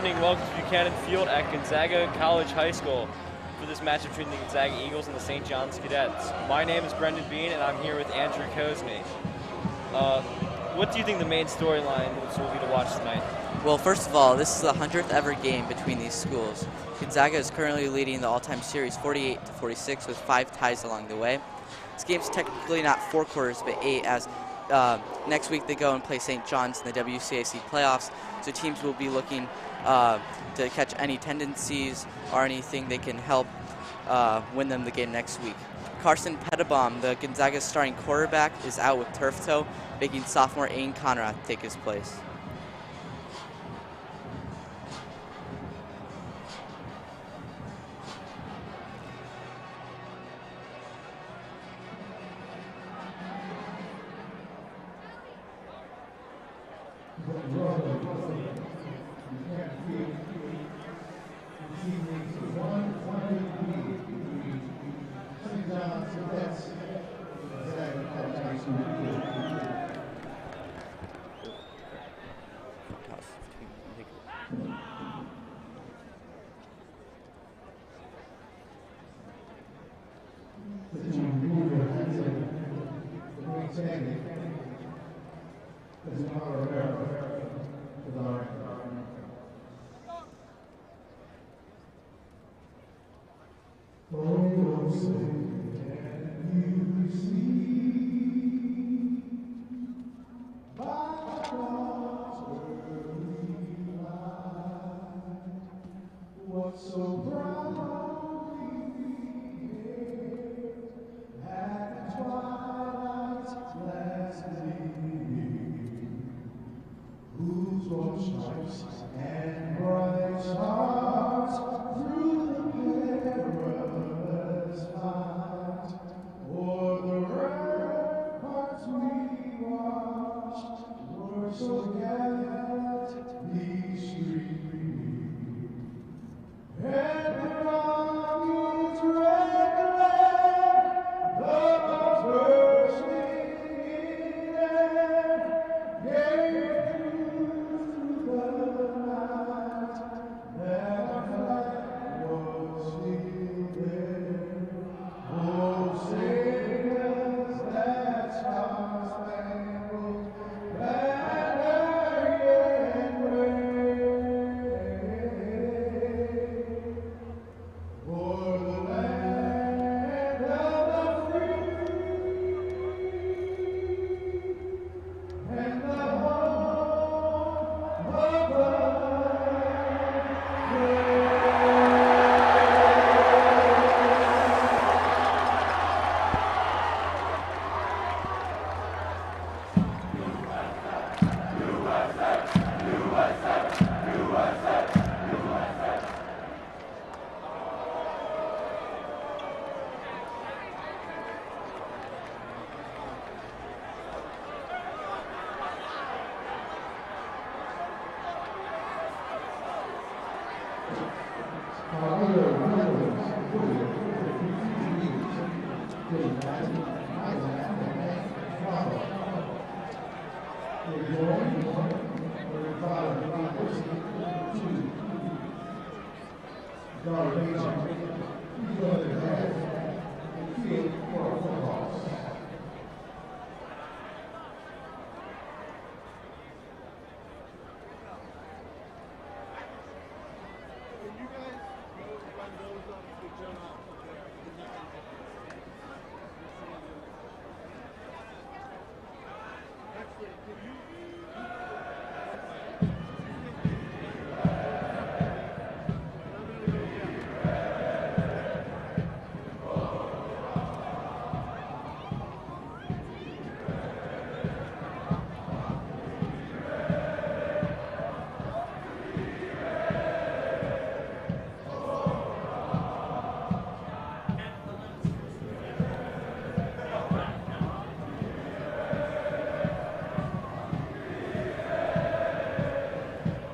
evening. Welcome to Buchanan Field at Gonzaga College High School for this match between the Gonzaga Eagles and the St. John's Cadets. My name is Brendan Bean, and I'm here with Andrew Cosney. What do you think the main storyline will be to watch tonight? Well, first of all, this is the 100th ever game between these schools. Gonzaga is currently leading the all-time series 48-46 with 5 ties along the way. This game's technically not 4 quarters, but 8, as next week they go and play St. John's in the WCAC playoffs, so teams will be looking to catch any tendencies or anything they can help win them the game next week. Carson Pettibaum, the Gonzaga's starting quarterback, is out with turf toe, making sophomore Aiden Conrad take his place.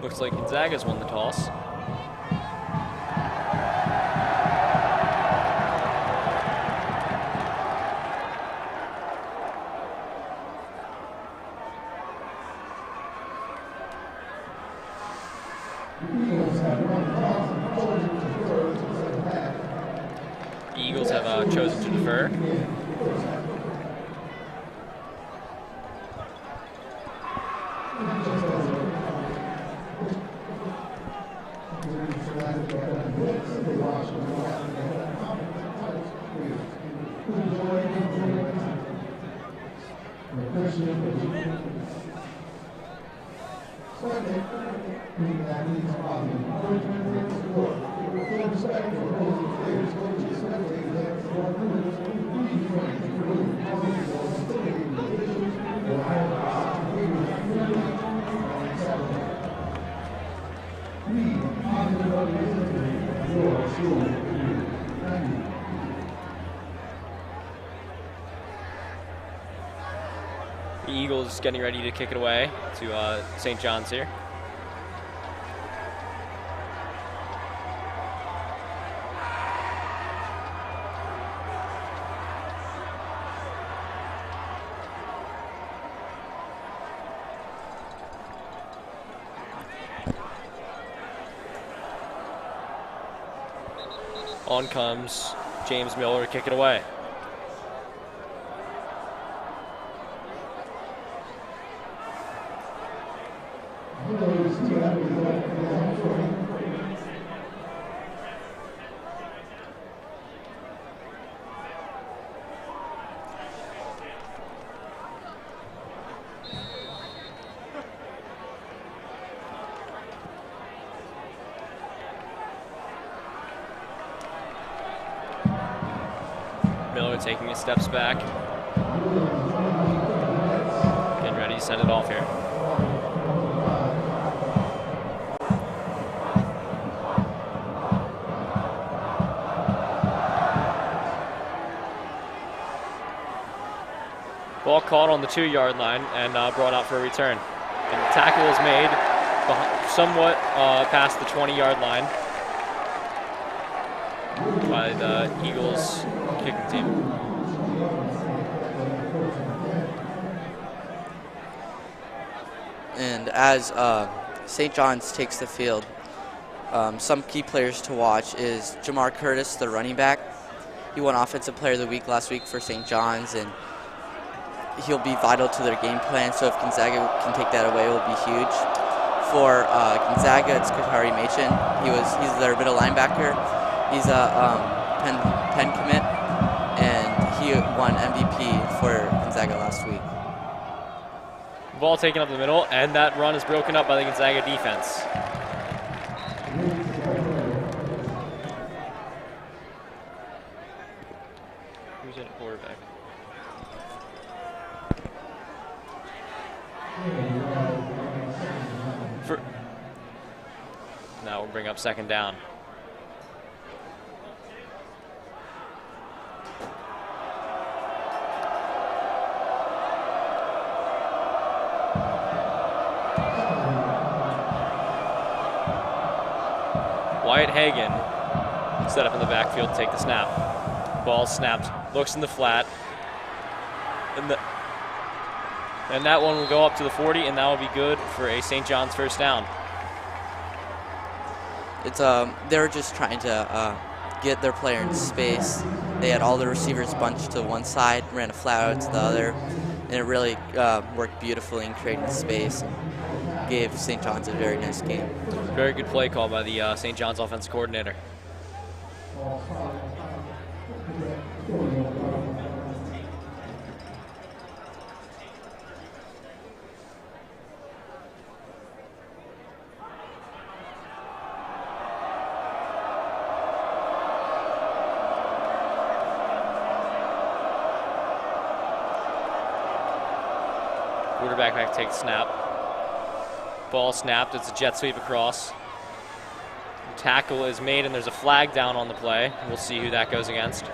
Looks like Gonzaga's won the toss. The Eagles have chosen to defer. The Eagles getting ready to kick it away to St. John's here. On comes James Miller to kick it away. Miller taking his steps back. Getting ready to send it off here. Ball caught on the 2-yard line and brought out for a return. And the tackle is made somewhat past the 20-yard line by the Eagles kicking team. And as St. John's takes the field, some key players to watch is Jamar Curtis, the running back. He won Offensive Player of the Week last week for St. John's, and he'll be vital to their game plan. So if Gonzaga can take that away, it will be huge. For Gonzaga, it's Katari Machin. He's their middle linebacker. He's a Penn commit, and he won MVP for Gonzaga last week. Ball taken up the middle, and that run is broken up by the Gonzaga defense. Who's in at quarterback? Now we'll bring up second down. Wyatt Hagan set up in the backfield to take the snap. Ball snapped, looks in the flat. And that one will go up to the 40, and that will be good for a St. John's first down. They're just trying to get their player in space. They had all the receivers bunched to one side, ran a flat out to the other, and it really worked beautifully in creating space and gave St. John's a very nice game. Very good play call by the St. John's offensive coordinator. Quarterback back takes snap. Ball snapped. It's a jet sweep across. The tackle is made, and there's a flag down on the play. We'll see who that goes against.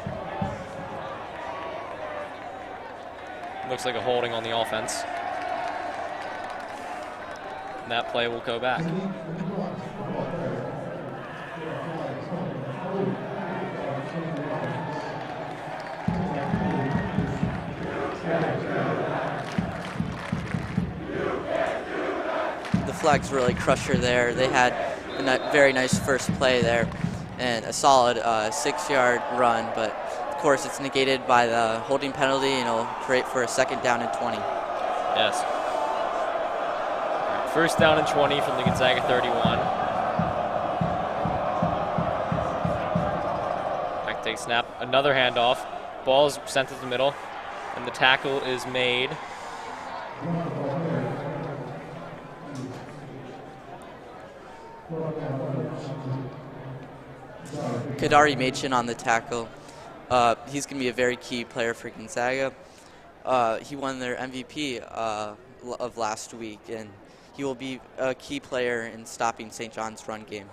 Looks like a holding on the offense. And that play will go back. Flags really crushed her there. They had a very nice first play there, and a solid 6-yard run, but of course it's negated by the holding penalty, and it'll create for a 2nd down and 20. Yes. All right, 1st down and 20 from the Gonzaga 31. Back take snap, another handoff. Ball is sent to the middle, and the tackle is made. Kadari Machin on the tackle. He's going to be a very key player for Gonzaga. He won their MVP of last week, and he will be a key player in stopping St. John's run game.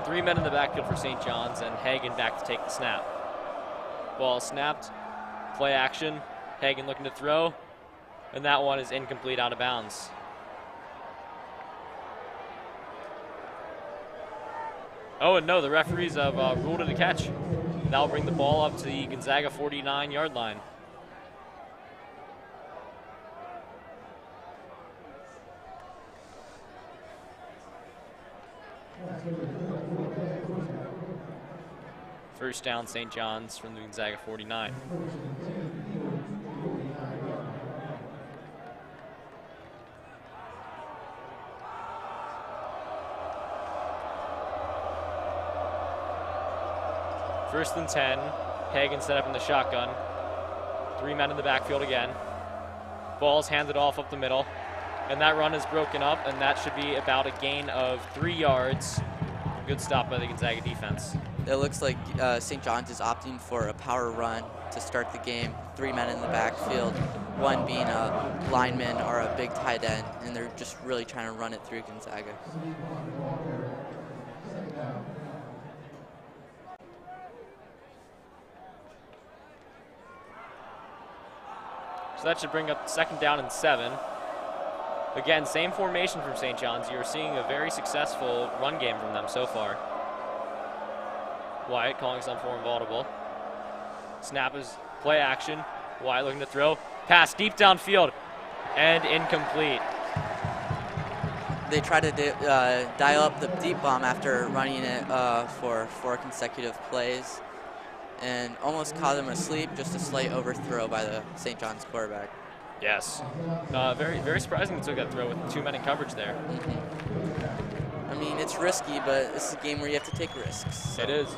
Three men in the backfield for St. John's, and Hagan back to take the snap. Ball snapped, play action, Hagan looking to throw, and that one is incomplete, out of bounds. Oh, and no, the referees have ruled it a catch. That'll bring the ball up to the Gonzaga 49-yard line. First down, St. John's from the Gonzaga 49. First and 10. Hagan set up in the shotgun. Three men in the backfield again. Ball's handed off up the middle. And that run is broken up, and that should be about a gain of 3 yards. Good stop by the Gonzaga defense. It looks like St. John's is opting for a power run to start the game. Three men in the backfield, one being a lineman or a big tight end, and they're just really trying to run it through Gonzaga. So that should bring up 2nd down and 7. Again, same formation from St. John's. You're seeing a very successful run game from them so far. Wyatt calling some formidable. Snap is play action. Wyatt looking to throw. Pass deep downfield and incomplete. They try to dial up the deep bomb after running it for 4 consecutive plays, and almost caught them asleep. Just a slight overthrow by the St. John's quarterback. Yes. Very, very surprising they took that throw with 2 men in coverage there. I mean, it's risky, but this is a game where you have to take risks. So. It is.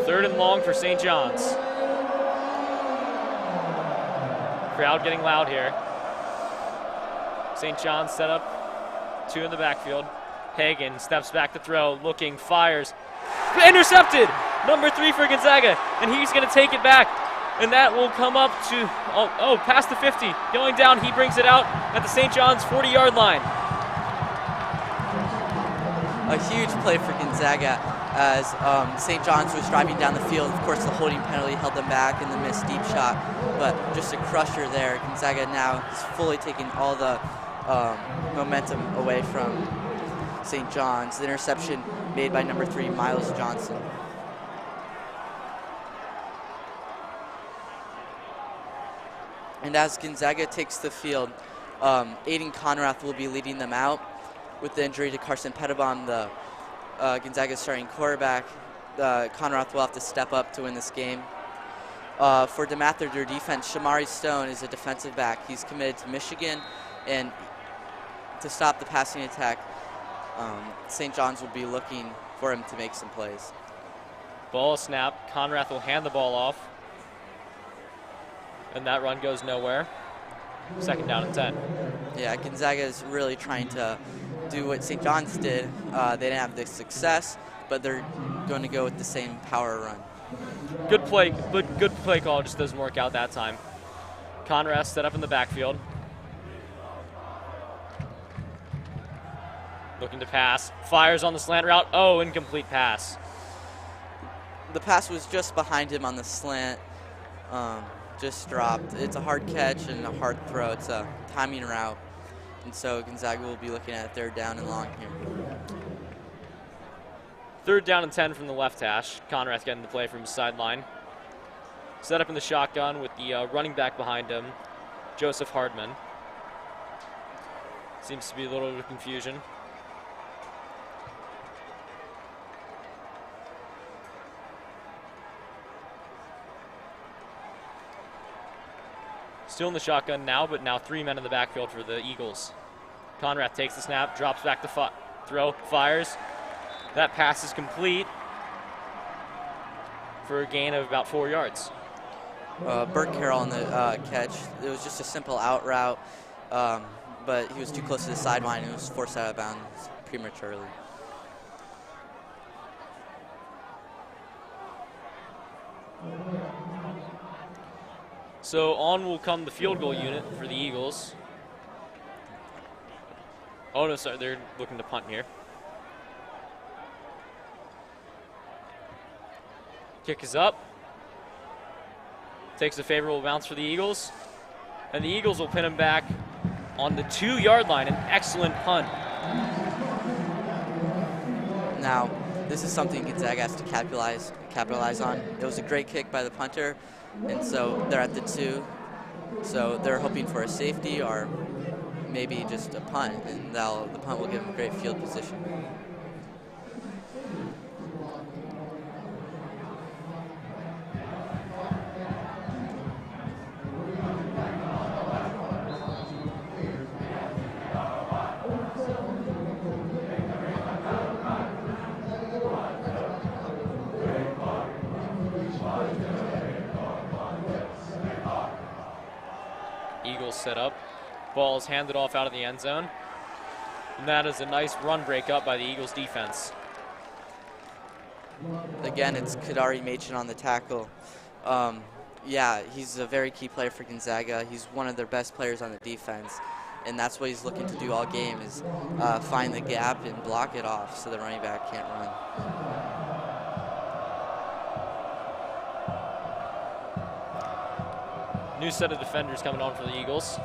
Third and long for St. John's. Crowd getting loud here. St. John's set up 2 in the backfield. Hagan steps back to throw, looking, fires. Intercepted! Number 3 for Gonzaga, and he's going to take it back. And that will come up to, past the 50. Going down, he brings it out at the St. John's 40-yard line. A huge play for Gonzaga as St. John's was driving down the field. Of course, the holding penalty held them back in the missed deep shot, but just a crusher there. Gonzaga now is fully taking all the momentum away from St. John's. The interception made by number 3, Miles Johnson. And as Gonzaga takes the field, Aiden Conrath will be leading them out. With the injury to Carson Pettibon, the Gonzaga starting quarterback, Conrath will have to step up to win this game. For DeMatter, their defense, Shamari Stone is a defensive back. He's committed to Michigan, and to stop the passing attack, St. John's will be looking for him to make some plays. Ball snap. Conrath will hand the ball off. And that run goes nowhere. 2nd down and 10. Yeah, Gonzaga is really trying to do what St. John's did. They didn't have the success, but they're going to go with the same power run. Good play, but good play call, just doesn't work out that time. Conrath set up in the backfield. Looking to pass. Fires on the slant route. Oh, incomplete pass. The pass was just behind him on the slant. Just dropped. It's a hard catch and a hard throw. It's a timing route. And so Gonzaga will be looking at 3rd down and long here. 3rd down and 10 from the left hash. Conrath getting the play from his sideline. Set up in the shotgun with the running back behind him, Joseph Hardman. Seems to be a little bit of confusion. Still in the shotgun now, but now 3 men in the backfield for the Eagles. Conrath takes the snap, drops back to throw, fires. That pass is complete for a gain of about 4 yards. Burt Carroll on the catch. It was just a simple out route, but he was too close to the sideline and was forced out of bounds prematurely. So on will come the field goal unit for the Eagles. Oh no, sorry, they're looking to punt here. Kick is up. Takes a favorable bounce for the Eagles. And the Eagles will pin him back on the 2-yard line. An excellent punt. Now, this is something Gonzaga has to capitalize on. It was a great kick by the punter, and so they're at the 2. So they're hoping for a safety or maybe just a punt, and the punt will give them great field position. Eagles set up. Ball is handed off out of the end zone. And that is a nice run break up by the Eagles defense. Again, it's Kadari Machin on the tackle. Yeah, he's a very key player for Gonzaga. He's one of their best players on the defense. And that's what he's looking to do all game is find the gap and block it off so the running back can't run. New set of defenders coming on for the Eagles.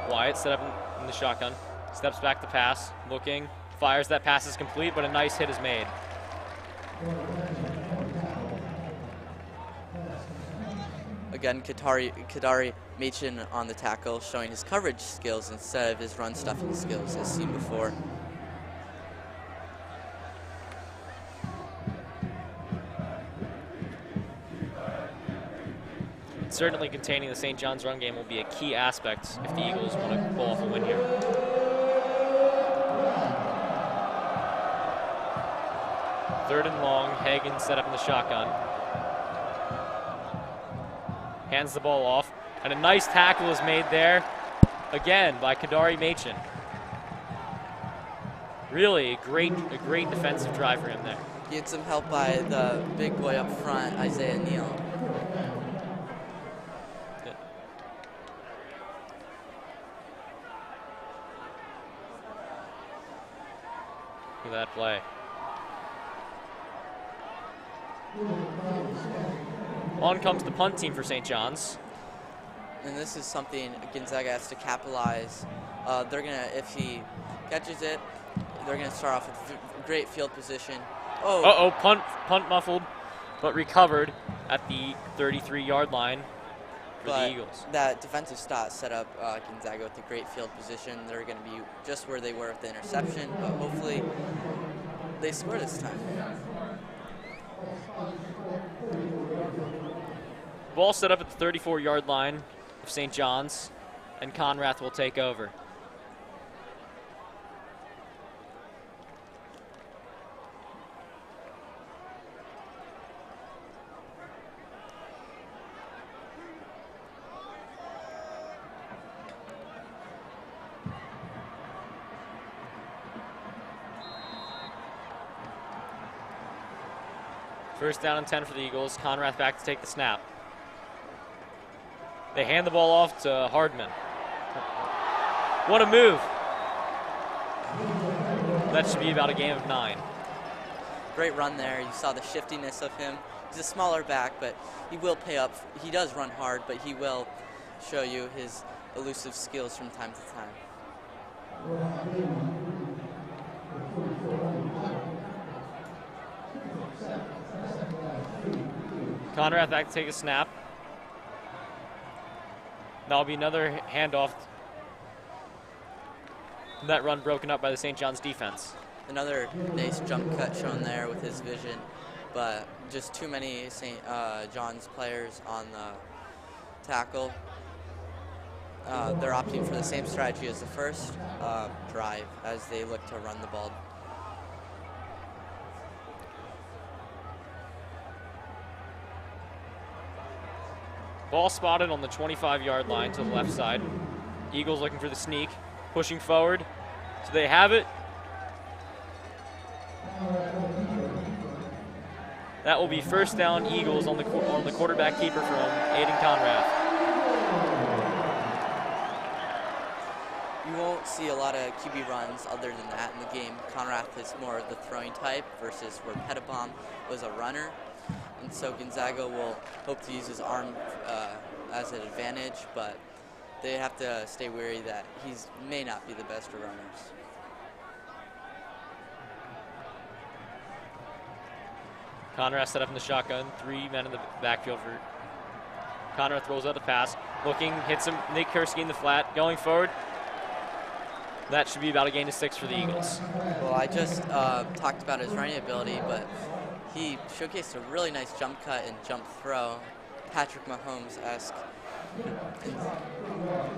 Wyatt set up in the shotgun. Steps back to pass, looking, fires. That pass is complete, but a nice hit is made. Again, Kadari Machin on the tackle, showing his coverage skills instead of his run stuffing skills as seen before. Certainly containing the St. John's run game will be a key aspect if the Eagles want to pull off a win here. Third and long, Hagen set up in the shotgun. Hands the ball off, and a nice tackle is made there, again, by Kadari Machin. Really a great defensive drive for him there. Gets some help by the big boy up front, Isaiah Neal. Look at that play. On comes the punt team for St. John's. And this is something Gonzaga has to capitalize. They're gonna, if he catches it, they're gonna start off with great field position. Oh. Uh-oh, punt muffled, but recovered at the 33-yard line for the Eagles. That defensive stop set up Gonzaga with a great field position. They're gonna be just where they were with the interception, but hopefully they score this time. Ball set up at the 34-yard line of St. John's, and Conrath will take over. First down and 10 for the Eagles. Conrath back to take the snap. They hand the ball off to Hardman. What a move. That should be about a gain of 9. Great run there. You saw the shiftiness of him. He's a smaller back, but he will pay up. He does run hard, but he will show you his elusive skills from time to time. Conrad back to take a snap. That'll be another handoff. That run broken up by the St. John's defense. Another nice jump cut shown there with his vision, but just too many St. John's players on the tackle. They're opting for the same strategy as the first drive as they look to run the ball. Ball spotted on the 25-yard line to the left side. Eagles looking for the sneak, pushing forward. So they have it. That will be first down Eagles on the quarterback keeper from Aiden Conrad. You won't see a lot of QB runs other than that in the game. Conrad is more of the throwing type versus where Petitbaum was a runner. And so Gonzaga will hope to use his arm as an advantage, but they have to stay wary that he may not be the best of runners. Conrad set up in the shotgun, 3 men in the backfield for Conrad. Throws out the pass, looking, hits him, Nate Kursky in the flat, going forward. That should be about a gain of 6 for the Eagles. Well, I just talked about his running ability, but he showcased a really nice jump cut and jump throw, Patrick Mahomes-esque.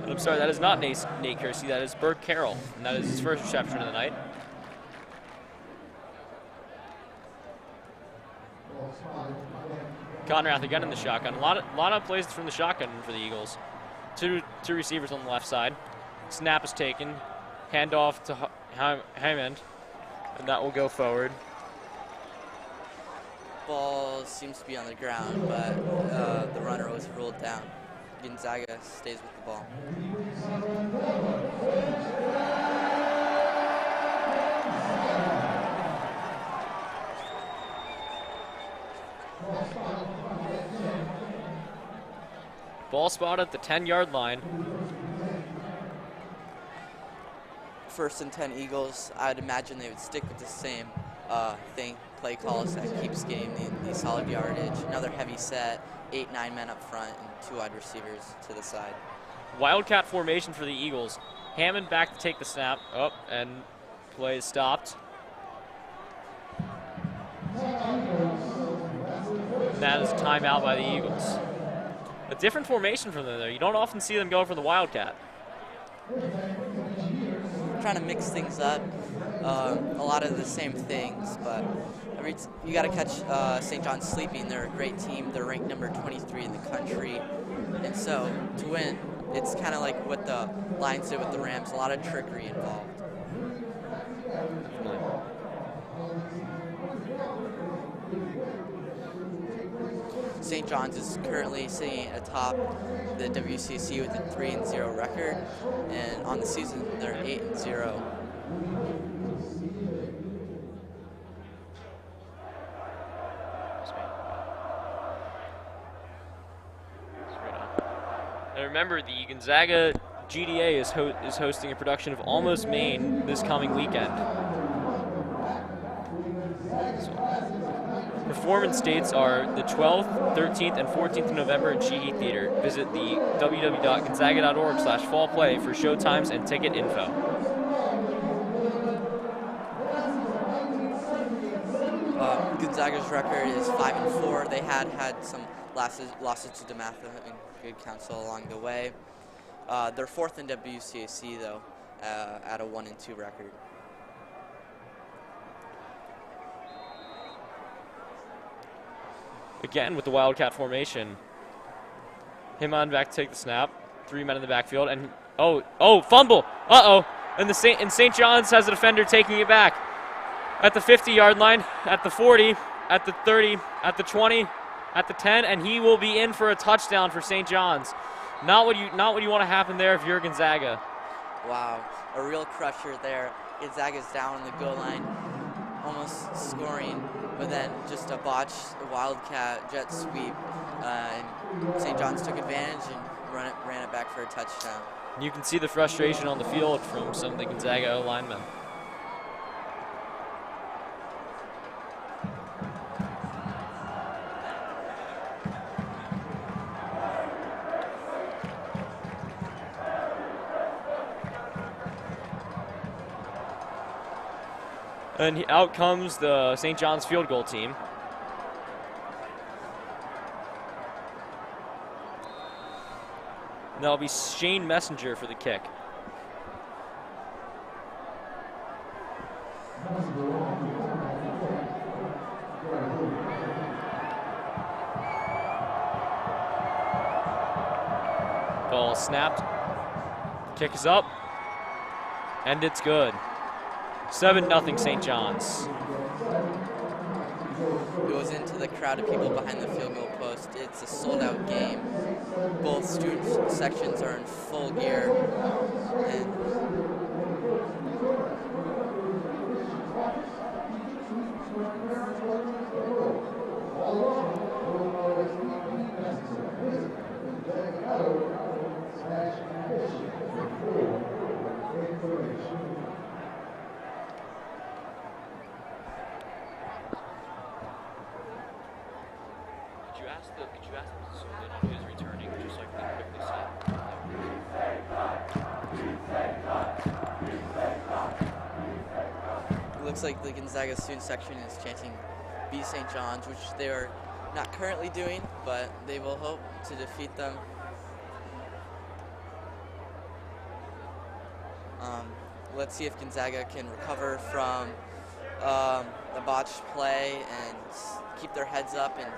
I'm sorry, that is not Nate Kursky, that is Burke Carroll, and that is his first reception of the night. Conrad again in the shotgun. A lot of plays from the shotgun for the Eagles. Two receivers on the left side. Snap is taken. Handoff to Hammond, and that will go forward. Ball seems to be on the ground, but the runner was ruled down. Gonzaga stays with the ball. Ball spot at the 10-yard line. First and 10 Eagles. I'd imagine they would stick with the same play calls that keeps getting the solid yardage. Another heavy set, 8-9 men up front, and 2 wide receivers to the side. Wildcat formation for the Eagles. Hammond back to take the snap. Oh, and play is stopped. And that is a timeout by the Eagles. A different formation from them there. You don't often see them go for the Wildcat. Trying to mix things up, a lot of the same things, but you got to catch St. John's sleeping. They're a great team. They're ranked number 23 in the country, and so to win, it's kind of like what the Lions did with the Rams. A lot of trickery involved. St. John's is currently sitting atop the WCAC with a 3-0 record, and on the season they're 8-0. And remember, the Gonzaga GDA is hosting a production of Almost Maine this coming weekend. Performance dates are the 12th, 13th, and 14th of November in Sheehy Theater. Visit the www.gonzaga.org/fallplay for showtimes and ticket info. Gonzaga's record is 5-4. They had some losses to DeMatha and Good Counsel along the way. They're 4th in WCAC though, at a 1-2 record. Again with the Wildcat formation. Himon back to take the snap. 3 men in the backfield, and fumble! And St. John's has a defender taking it back at the 50-yard line, at the 40, at the 30, at the 20, at the 10, and he will be in for a touchdown for St. John's. Not what you want to happen there if you're Gonzaga. Wow, a real crusher there. Gonzaga's down on the goal line, almost scoring but then just a botch, a wildcat jet sweep, and St. John's took advantage and ran it back for a touchdown. You can see the frustration on the field from some of the Gonzaga O linemen. And out comes the St. John's field goal team. And that'll be Shane Messenger for the kick. Ball snapped. Kick is up. And it's good. 7-0 St. John's. Goes into the crowd of people behind the field goal post. It's a sold-out game. Both student sections are in full gear. And could you ask him to zoom in on who's returning, just so I can quickly see? it looks like the Gonzaga student section is chanting "Beat St. John's," which they are not currently doing, but they will hope to defeat them. Let's see if Gonzaga can recover from the botched play and keep their heads up and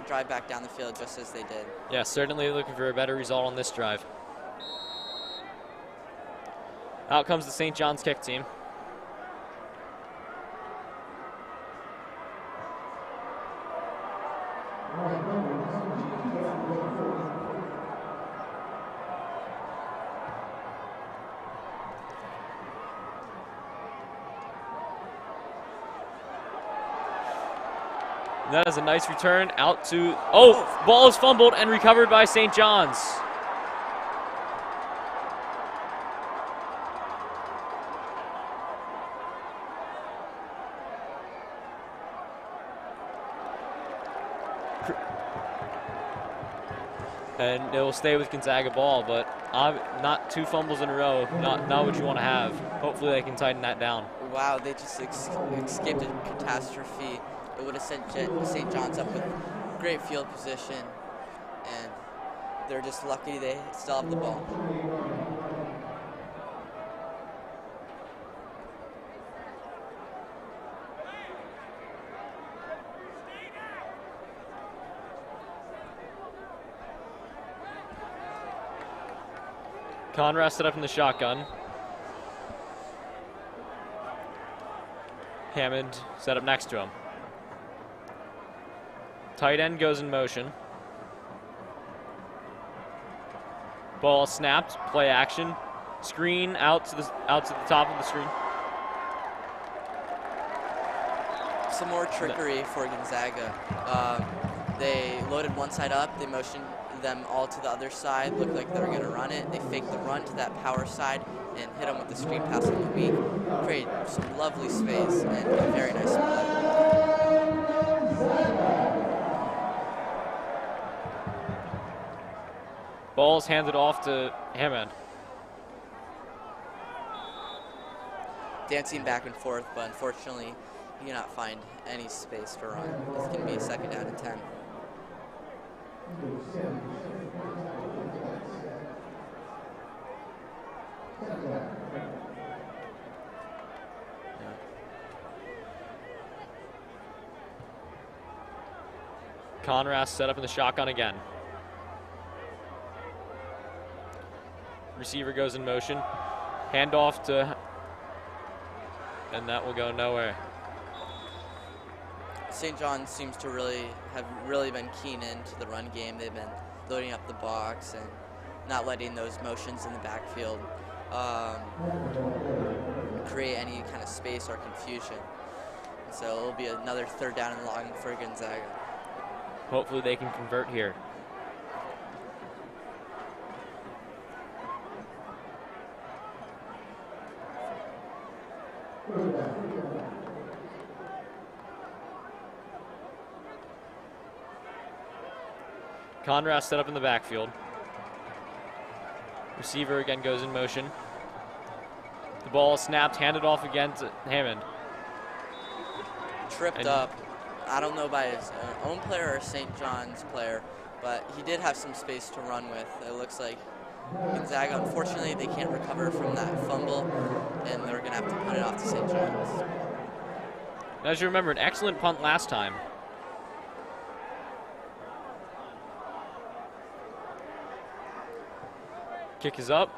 drive back down the field just as they did. Yeah, certainly looking for a better result on this drive. Out comes the St. John's kick team. That is a nice return out to, ball is fumbled and recovered by St. John's. And it will stay with Gonzaga ball, but not 2 fumbles in a row, not what you want to have. Hopefully they can tighten that down. Wow, they just escaped a catastrophe. It would have sent St. John's up with great field position, and they're just lucky they still have the ball. Conrad set up in the shotgun. Hammond set up next to him. Tight end goes in motion. Ball snapped, play action. Screen out to the top of the screen. Some more trickery for Gonzaga. They loaded one side up, they motioned them all to the other side, looked like they were going to run it. They faked the run to that power side and hit them with the screen pass on the weak. Created some lovely space and a very nice play. Ball's handed off to Hammond. Dancing back and forth, but unfortunately, he cannot find any space to run. It's going to be a 2nd down and 10. Conrad set up in the shotgun again. Receiver goes in motion. Handoff to, and that will go nowhere. St. John's seems to have really been keen into the run game. They've been loading up the box and not letting those motions in the backfield create any kind of space or confusion. so it'll be another 3rd down and long for Gonzaga. Hopefully they can convert here. Conrad set up in the backfield. Receiver again goes in motion. The ball snapped, handed off again to Hammond. Tripped up. I don't know by his own player or St. John's player, but he did have some space to run with. It looks like Gonzaga, unfortunately, they can't recover from that fumble, and they're going to have to punt it off to St. John's. As you remember, an excellent punt last time. Kick is up.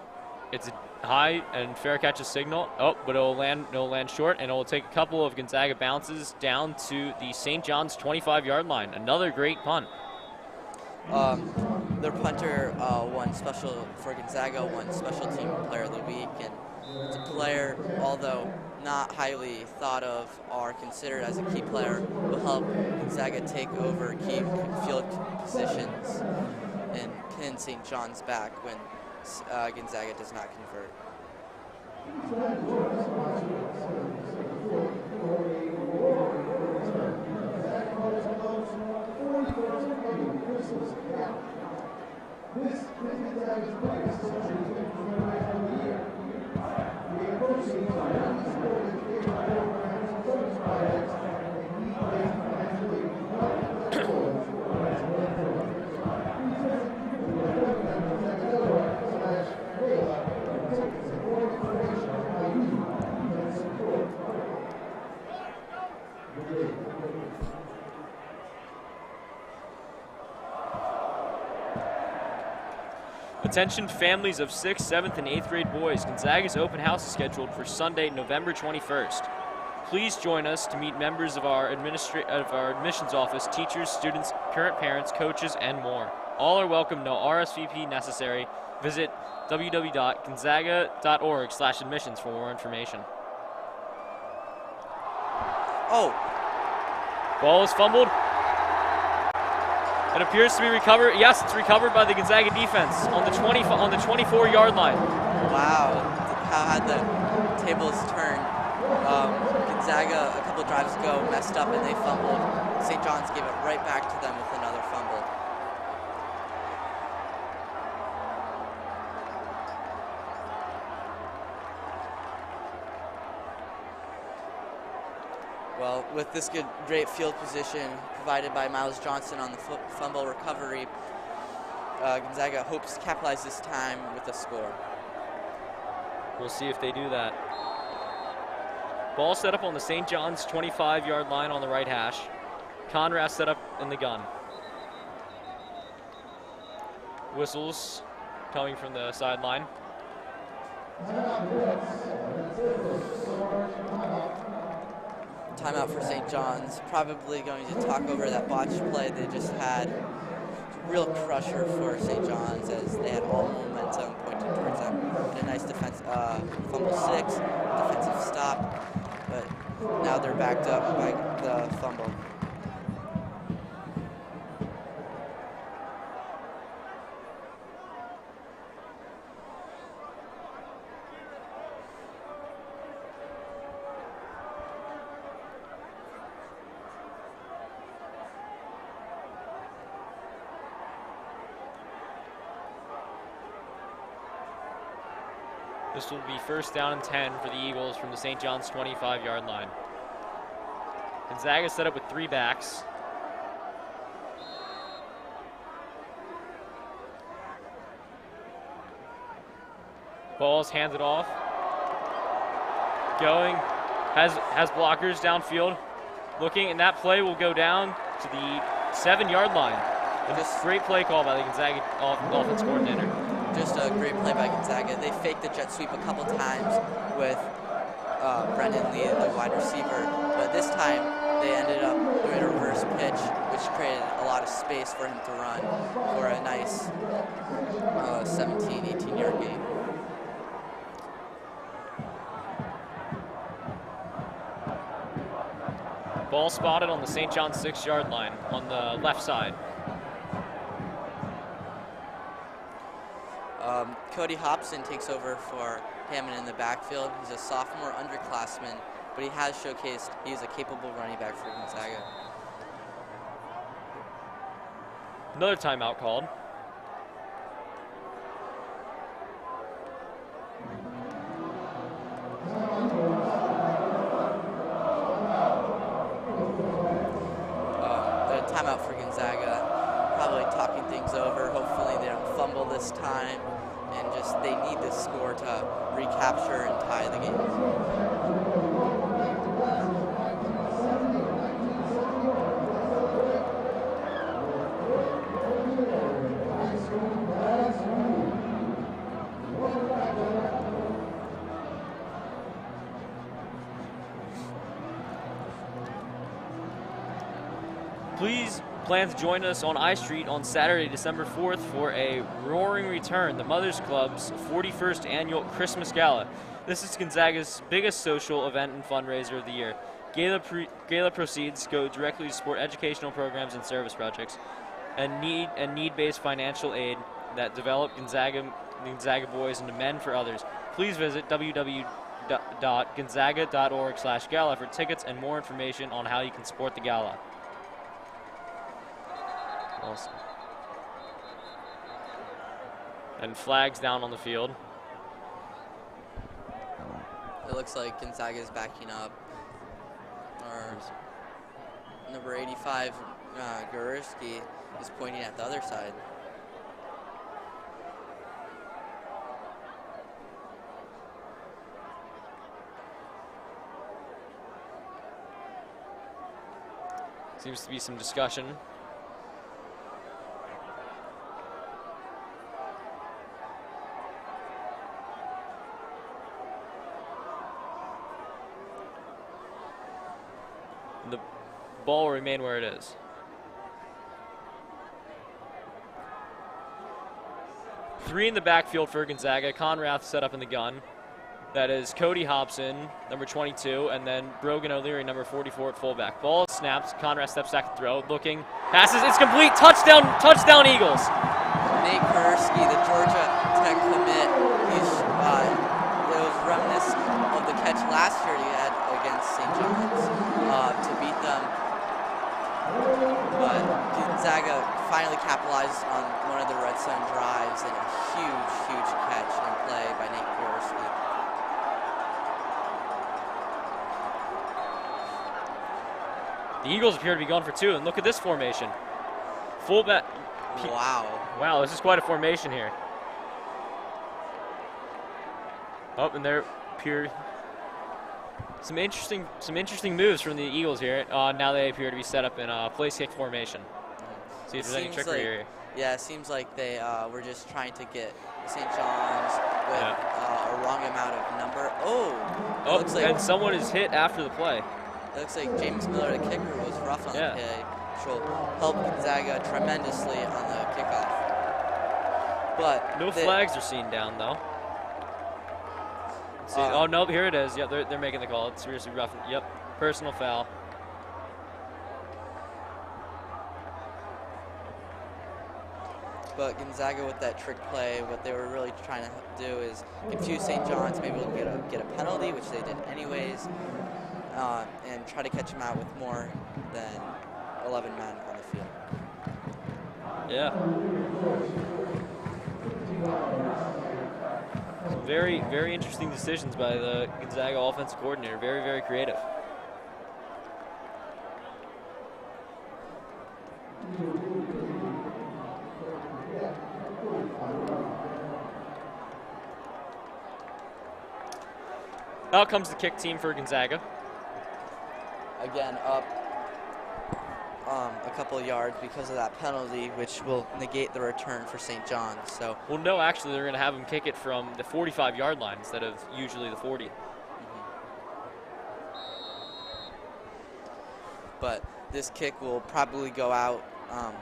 It's a high and fair catch a signal. Oh, but it'll land short, and it will take a couple of Gonzaga bounces down to the St. John's 25-yard line. Another great punt. Their punter won special for Gonzaga, won special team player of the week, and it's a player, although not highly thought of or considered as a key player, will help Gonzaga take over key field positions and pin St. John's back when Gonzaga does not convert. Attention families of 6th, 7th, and 8th grade boys. Gonzaga's open house is scheduled for Sunday, November 21st. Please join us to meet members of our admissions office, teachers, students, current parents, coaches, and more. All are welcome, no RSVP necessary. Visit www.gonzaga.org/admissions for more information. Oh! Ball is fumbled. It appears to be recovered. Yes, it's recovered by the Gonzaga defense on the 24-yard line. Wow, how had the tables turned. Gonzaga a couple drives ago messed up and they fumbled. St. John's gave it right back to them with another fumble. Well, with this great field position provided by Miles Johnson on the fumble recovery, Gonzaga hopes to capitalize this time with a score. We'll see if they do that. Ball set up on the St. John's 25-yard line on the right hash. Conrad set up in the gun. Whistles coming from the sideline. Timeout for St. John's. Probably going to talk over that botched play they just had. Real pressure for St. John's as they had all momentum pointed towards them. And a nice defense, fumble 6, defensive stop, but now they're backed up by the fumble. This will be 1st down and 10 for the Eagles from the St. John's 25-yard line. Gonzaga set up with 3 backs. Ball's handed off. Going, has blockers downfield. Looking, and that play will go down to the 7-yard line. And this great play call by the Gonzaga offense coordinator. Just a great play by Gonzaga. They faked the jet sweep a couple times with Brendan Lee, the wide receiver, but this time they ended up doing a reverse pitch, which created a lot of space for him to run for a nice 17, 18-yard gain. Ball spotted on the St. John's 6-yard line on the left side. Cody Hobson takes over for Hammond in the backfield. He's a sophomore underclassman, but he has showcased he's a capable running back for Gonzaga. Another timeout called. The timeout for Gonzaga, probably talking things over. Hopefully they don't fumble this time, and just they need this score to recapture and tie the game. Please plan to join us on I Street on Saturday, December 4th for a roaring return, the Mothers Club's 41st annual Christmas Gala. This is Gonzaga's biggest social event and fundraiser of the year. Gala proceeds go directly to support educational programs and service projects and need-based financial aid that develop Gonzaga boys into men for others. Please visit www.gonzaga.org/gala for tickets and more information on how you can support the gala. Awesome. And flags down on the field. It looks like Gonzaga is backing up. Or number 85, Gursky, is pointing at the other side. Seems to be some discussion. The ball will remain where it is. Three in the backfield for Gonzaga. Conrath set up in the gun. That is Cody Hobson, number 22, and then Brogan O'Leary, number 44 at fullback. Ball snaps. Conrath steps back to throw. Looking. Passes. It's complete. Touchdown. Touchdown, Eagles. Nate Kursky, the Georgia Tech commit. It was reminiscent of the catch last year he had against St. John's to beat them. But Gonzaga finally capitalized on one of the red zone drives and a huge, huge catch and play by Nate Kursky. The Eagles appear to be going for two, and look at this formation. Fullback. Wow. Wow, this is quite a formation here. Oh, and there appear some interesting moves from the Eagles here. Now they appear to be set up in a place kick formation. See if there's any trickery here. Yeah, it seems like they were just trying to get St. John's with a wrong amount of number. Oh, looks like, and someone is hit after the play. It looks like James Miller, the kicker, was rough on the play, which will help Gonzaga tremendously on the kickoff. But no flags are seen down though. Oh no, here it is. Yep, they're making the call. It's seriously rough. Yep, personal foul. But Gonzaga with that trick play, what they were really trying to do is confuse St. John's. Maybe we'll get a penalty, which they did anyways, and try to catch them out with more than 11 men on the field. Yeah. Some very, very interesting decisions by the Gonzaga offensive coordinator. Very, very creative. Out comes the kick team for Gonzaga. Again, up a couple of yards because of that penalty, which will negate the return for St. John's. So, well, no, actually, they're going to have him kick it from the 45-yard line instead of usually the 40. But this kick will probably go out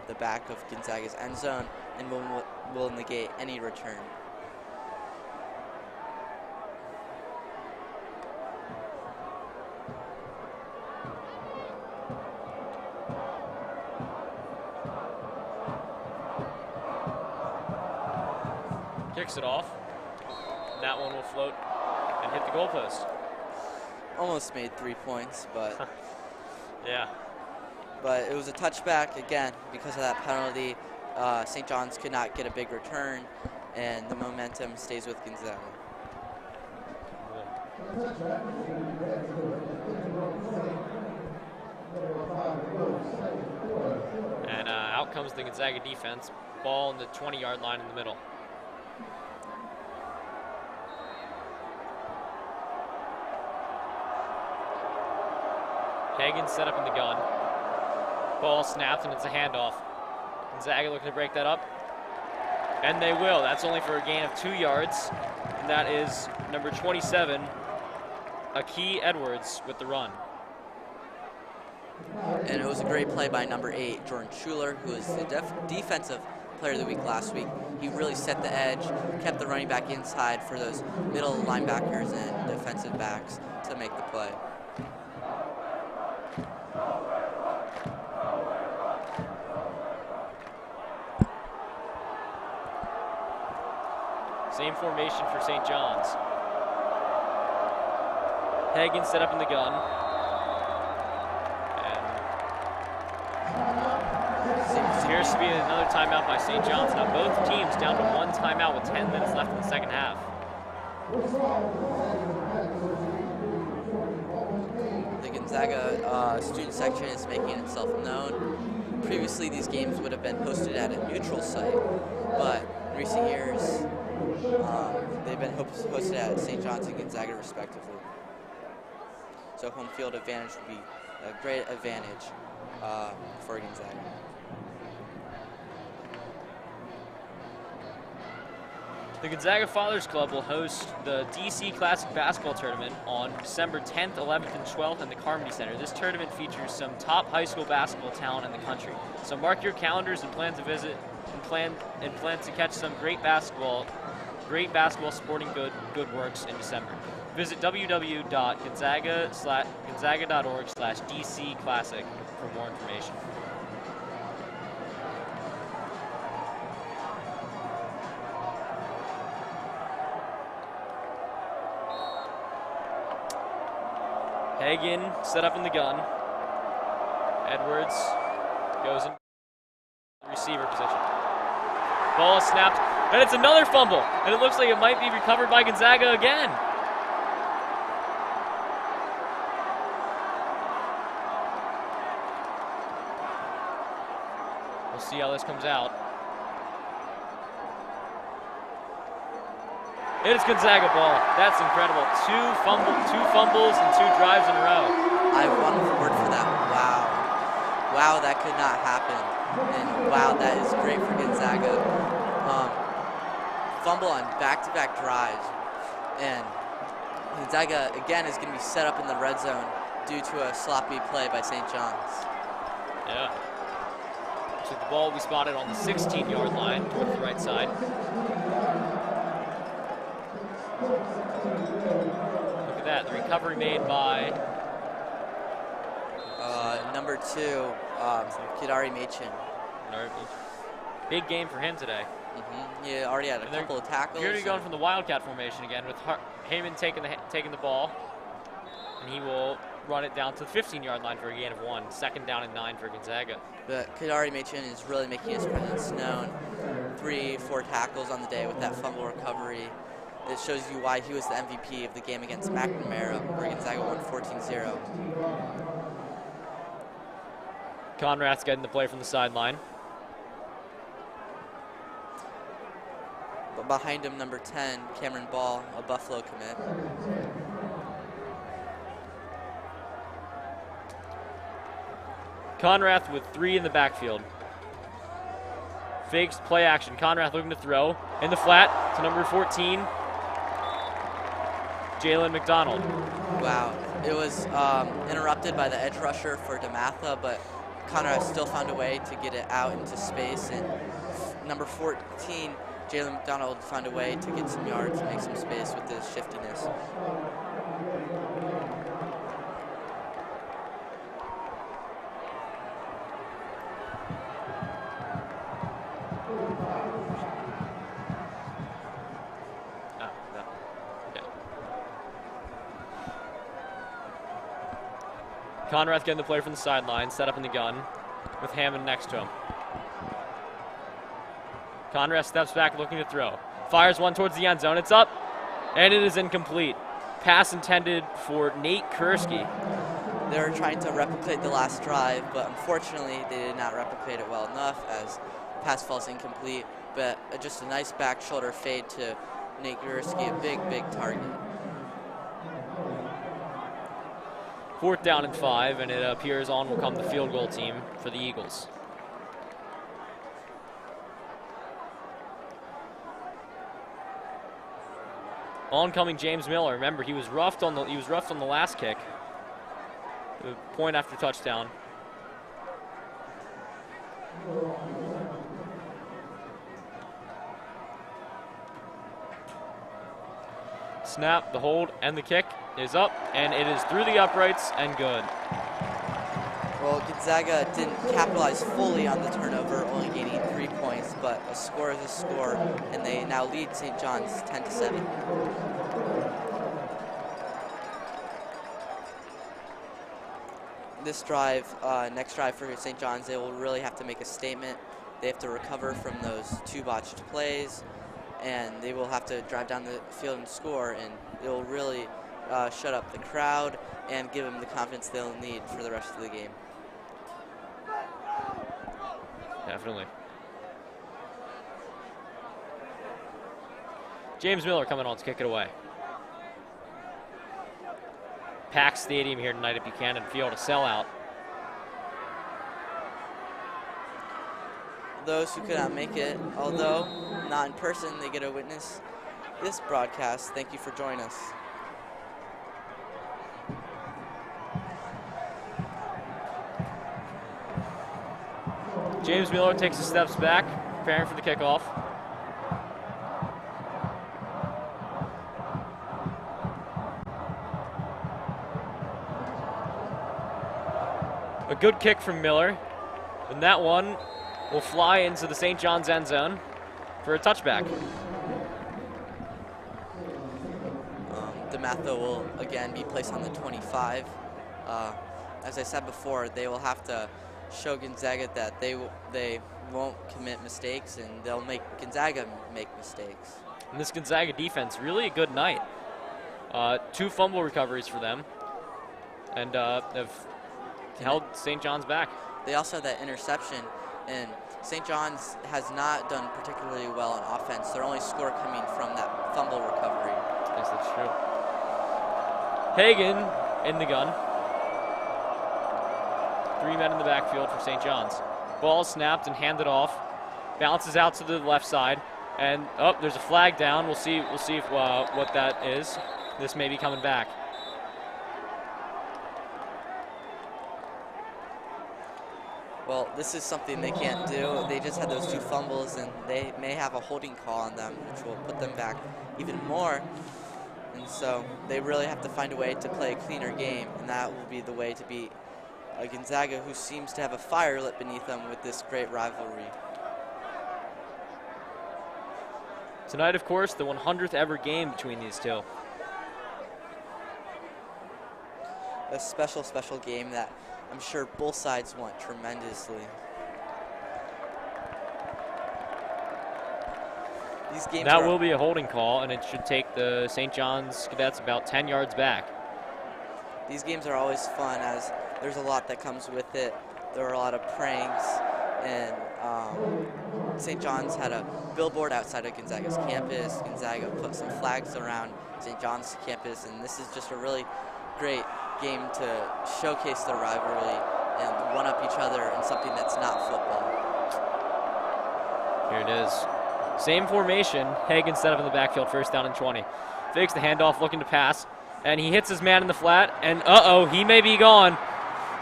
the back of Gonzaga's end zone and will negate any return. Kicks it off. And that one will float and hit the goalpost. Almost made 3 points, but yeah. But it was a touchback again because of that penalty. St. John's could not get a big return, and the momentum stays with Gonzaga. And out comes the Gonzaga defense. Ball on the 20-yard line in the middle. Hagen set up in the gun. Ball snapped and it's a handoff. Gonzaga looking to break that up. And they will. That's only for a gain of 2 yards. And that is number 27, Aki Edwards, with the run. And it was a great play by number 8, Jordan Schuler, who was the defensive player of the week last week. He really set the edge, kept the running back inside for those middle linebackers and defensive backs to make the play. Same formation for St. John's. Hagen set up in the gun. And appears to be another timeout by St. John's. Now both teams down to 1 timeout with 10 minutes left in the second half. The Gonzaga student section is making itself known. Previously, these games would have been hosted at a neutral site, but in recent years, they've been hosted at St. John's and Gonzaga, respectively. So home field advantage would be a great advantage for Gonzaga. The Gonzaga Fathers Club will host the DC Classic Basketball Tournament on December 10th, 11th, and 12th in the Carmody Center. This tournament features some top high school basketball talent in the country. So mark your calendars and plan to visit and plan to catch some great basketball sporting good works in December. Visit www.gonzaga.org/DC Classic for more information. Hagen set up in the gun. Edwards goes in receiver position. Ball is snapped, and it's another fumble, and it looks like it might be recovered by Gonzaga again. We'll see how this comes out. It is Gonzaga ball. That's incredible. Two fumbles and 2 drives in a row. I have one word for that. Wow. Wow, that could not happen. And wow, that is great for Gonzaga. Fumble on back-to-back drives. And Gonzaga, again, is going to be set up in the red zone due to a sloppy play by St. John's. Yeah. So the ball will be spotted on the 16-yard line towards the right side. Look at that, the recovery made by number 2, Kidari Machin. Big game for him today. He already had a couple of tackles. You're going from the Wildcat formation again with Heyman taking the ball, and he will run it down to the 15-yard line for a gain of 1. 2nd down and 9 for Gonzaga. But Kidari Machin is really making his presence known. 3-4 tackles on the day with that fumble recovery. It shows you why he was the MVP of the game against McNamara, where Gonzaga won 14-0. Conrad's getting the play from the sideline. But behind him, number 10, Cameron Ball, a Buffalo commit. Conrath with 3 in the backfield. Fakes play action. Conrath looking to throw in the flat to number 14, Jalen McDonald. Wow. It was interrupted by the edge rusher for DeMatha, but Conrad still found a way to get it out into space. And number 14, Jalen McDonald, found a way to get some yards and make some space with his shiftiness. Conrath getting the play from the sideline, set up in the gun with Hammond next to him. Conrath steps back looking to throw. Fires one towards the end zone. It's up, and it is incomplete. Pass intended for Nate Kursky. They were trying to replicate the last drive, but unfortunately they did not replicate it well enough as pass falls incomplete. But just a nice back shoulder fade to Nate Kursky, a big target. 4th down and 5, and it appears on will come the field goal team for the Eagles. Oncoming James Miller. Remember, he was roughed on the last kick. The point after touchdown. Snap, the hold, and the kick is up, and it is through the uprights and good. Well, Gonzaga didn't capitalize fully on the turnover, only gaining 3 points, but a score is a score, and they now lead St. John's 10-7. This drive, next drive for St. John's, they will really have to make a statement. They have to recover from those 2 botched plays, and they will have to drive down the field and score, and it will really shut up the crowd and give them the confidence they'll need for the rest of the game. Definitely. James Miller coming on to kick it away. Packed stadium here tonight at Buchanan Field, a sellout. Those who could not make it, although not in person, they get to witness this broadcast. Thank you for joining us. James Miller takes his steps back, preparing for the kickoff. A good kick from Miller, and that one will fly into the St. John's end zone for a touchback. DeMatho will again be placed on the 25. As I said before, they will have to show Gonzaga that they won't commit mistakes, and they'll make Gonzaga make mistakes. And this Gonzaga defense, really a good night. 2 fumble recoveries for them, and have held St. John's back. They also have that interception, and St. John's has not done particularly well on offense. Their only score coming from that fumble recovery. Yes, that's true. Hagen in the gun. 3 men in the backfield for St. John's. Ball snapped and handed off. Bounces out to the left side, and there's a flag down. We'll see if, what that is. This may be coming back. Well, this is something they can't do. They just had those 2 fumbles, and they may have a holding call on them, which will put them back even more. And so they really have to find a way to play a cleaner game, and that will be the way to beat Gonzaga, who seems to have a fire lit beneath them with this great rivalry. Tonight, of course, the 100th ever game between these two. A special, special game that I'm sure both sides want tremendously. These games that will be a holding call, and it should take the St. John's Cadets about 10 yards back. These games are always fun, as there's a lot that comes with it. There are a lot of pranks, and St. John's had a billboard outside of Gonzaga's campus. Gonzaga put some flags around St. John's campus, and this is just a really great game to showcase their rivalry and one-up each other in something that's not football. Here it is. Same formation. Hagen set up in the backfield, 1st down and 20. Fakes the handoff, looking to pass, and he hits his man in the flat, and he may be gone.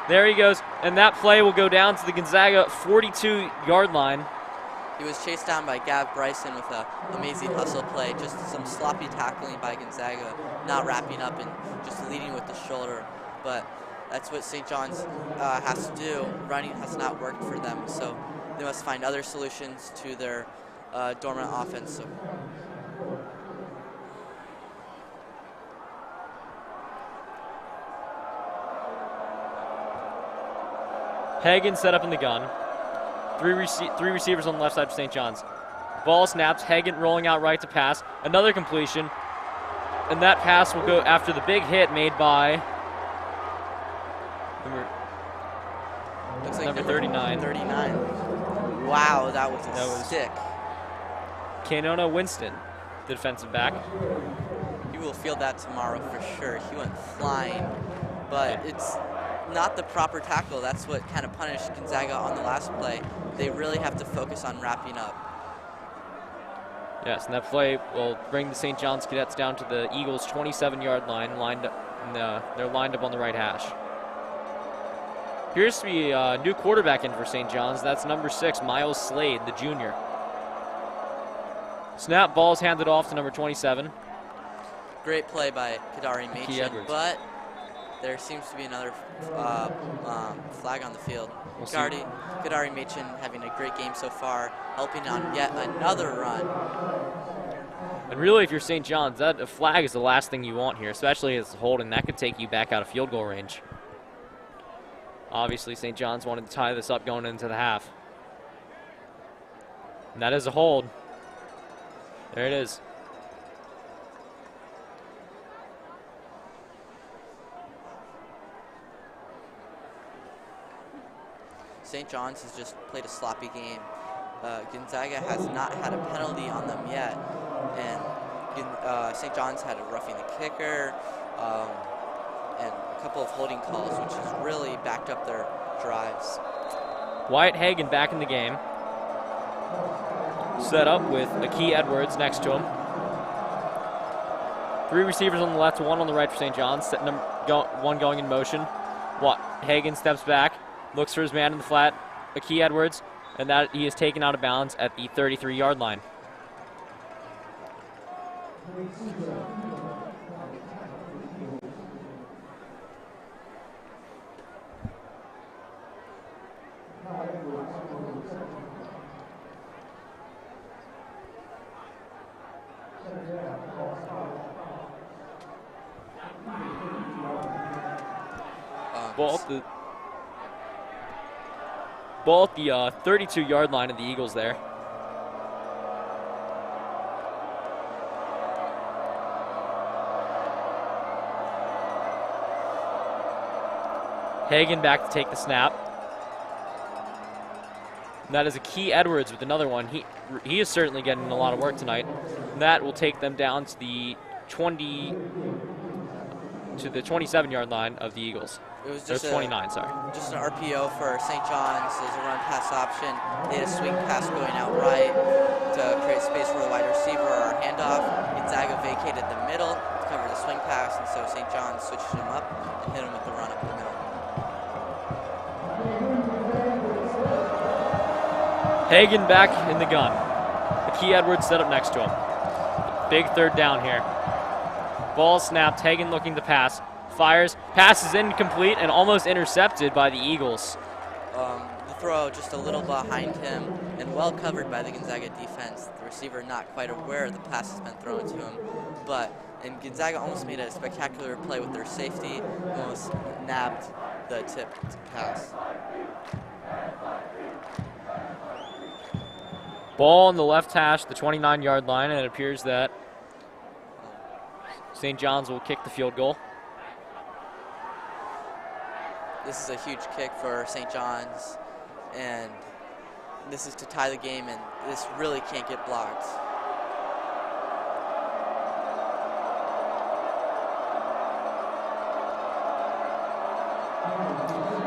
There he goes, and that play will go down to the Gonzaga 42-yard line. He was chased down by Gav Bryson with an amazing hustle play, just some sloppy tackling by Gonzaga, not wrapping up and just leading with the shoulder. But that's what St. John's has to do. Running has not worked for them, so they must find other solutions to their dormant offense. So Hagen set up in the gun. Three receivers on the left side for St. John's. Ball snaps. Hagen rolling out right to pass. Another completion. And that pass will go after the big hit made by number 39. 39. Wow, that was a stick. Kanona Winston, the defensive back. He will feel that tomorrow for sure. He went flying, but it's not the proper tackle. That's what kind of punished Gonzaga on the last play. They really have to focus on wrapping up. Yes, and that play will bring the St. John's Cadets down to the Eagles' 27-yard line. They're lined up on the right hash. Appears to be a new quarterback in for St. John's. That's number 6, Miles Slade, the junior. Snap, ball's handed off to number 27. Great play by Kadari Machin, but there seems to be another flag on the field. Kadari Machin having a great game so far, helping on yet another run. And really, if you're St. John's, a flag is the last thing you want here, especially as a holding. That could take you back out of field goal range. Obviously, St. John's wanted to tie this up going into the half. And that is a hold. There it is. St. John's has just played a sloppy game. Gonzaga has not had a penalty on them yet. And St. John's had a roughing the kicker and a couple of holding calls, which has really backed up their drives. Wyatt Hagen back in the game. Set up with Aki Edwards next to him. 3 receivers on the left, 1 on the right for St. John's. One going in motion. Hagen steps back, looks for his man in the flat, Aki Edwards, and that he is taken out of bounds at the 33-yard line. Ball at the 32-yard line of the Eagles there. Hagen back to take the snap. And that is Aki Edwards with another one. He is certainly getting a lot of work tonight. And that will take them down to the 27-yard line of the Eagles. It was just 29, sorry. Just an RPO for St. John's. There's a run pass option. They had a swing pass going out right to create space for the wide receiver or handoff. Gonzaga vacated the middle to cover the swing pass, and so St. John's switched him up and hit him with the run up the middle. Hagen back in the gun. Aki Edwards set up next to him. Big third down here. Ball snapped. Hagen looking to pass. Fires. Pass is incomplete and almost intercepted by the Eagles. The throw just a little behind him and well covered by the Gonzaga defense. The receiver not quite aware the pass has been thrown to him. And Gonzaga almost made a spectacular play with their safety. Almost nabbed the tipped pass. Ball on the left hash, the 29-yard line, and it appears that St. John's will kick the field goal. This is a huge kick for St. John's, and this is to tie the game, and this really can't get blocked.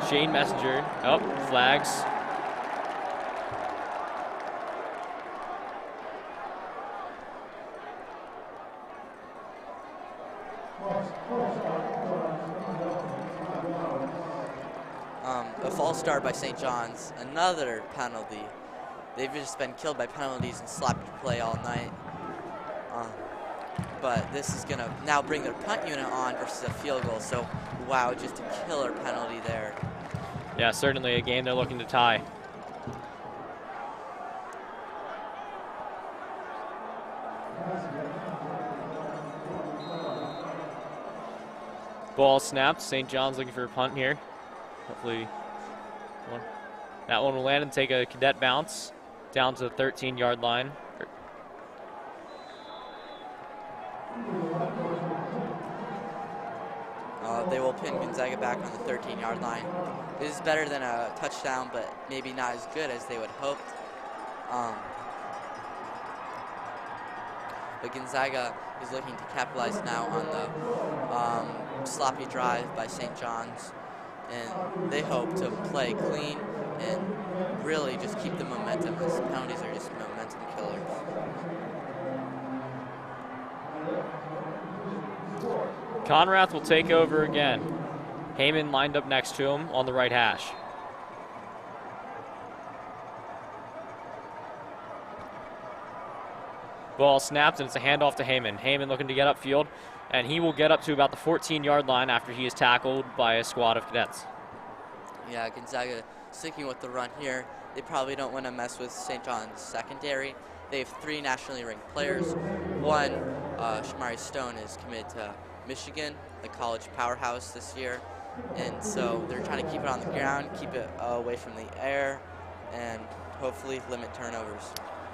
Shane Messenger, flags. A false start by St. John's, another penalty. They've just been killed by penalties and sloppy play all night. But this is going to now bring their punt unit on versus a field goal. So, wow, just a killer penalty there. Yeah, certainly a game they're looking to tie. Ball snapped. St. John's looking for a punt here. Hopefully, one. That one will land and take a cadet bounce down to the 13-yard line. They will pin Gonzaga back on the 13-yard line. This is better than a touchdown, but maybe not as good as they would hope. But Gonzaga is looking to capitalize now on the sloppy drive by St. John's, and they hope to play clean and really just keep the momentum, as penalties are just momentum killers. Conrath will take over again. Heyman lined up next to him on the right hash. Ball snapped, and it's a handoff to Heyman. Heyman looking to get upfield, and he will get up to about the 14-yard line after he is tackled by a squad of cadets. Yeah, Gonzaga sticking with the run here. They probably don't want to mess with St. John's secondary. They have 3 nationally ranked players. One, Shamari Stone, is committed to Michigan, the college powerhouse this year. And so they're trying to keep it on the ground, keep it away from the air, and hopefully limit turnovers.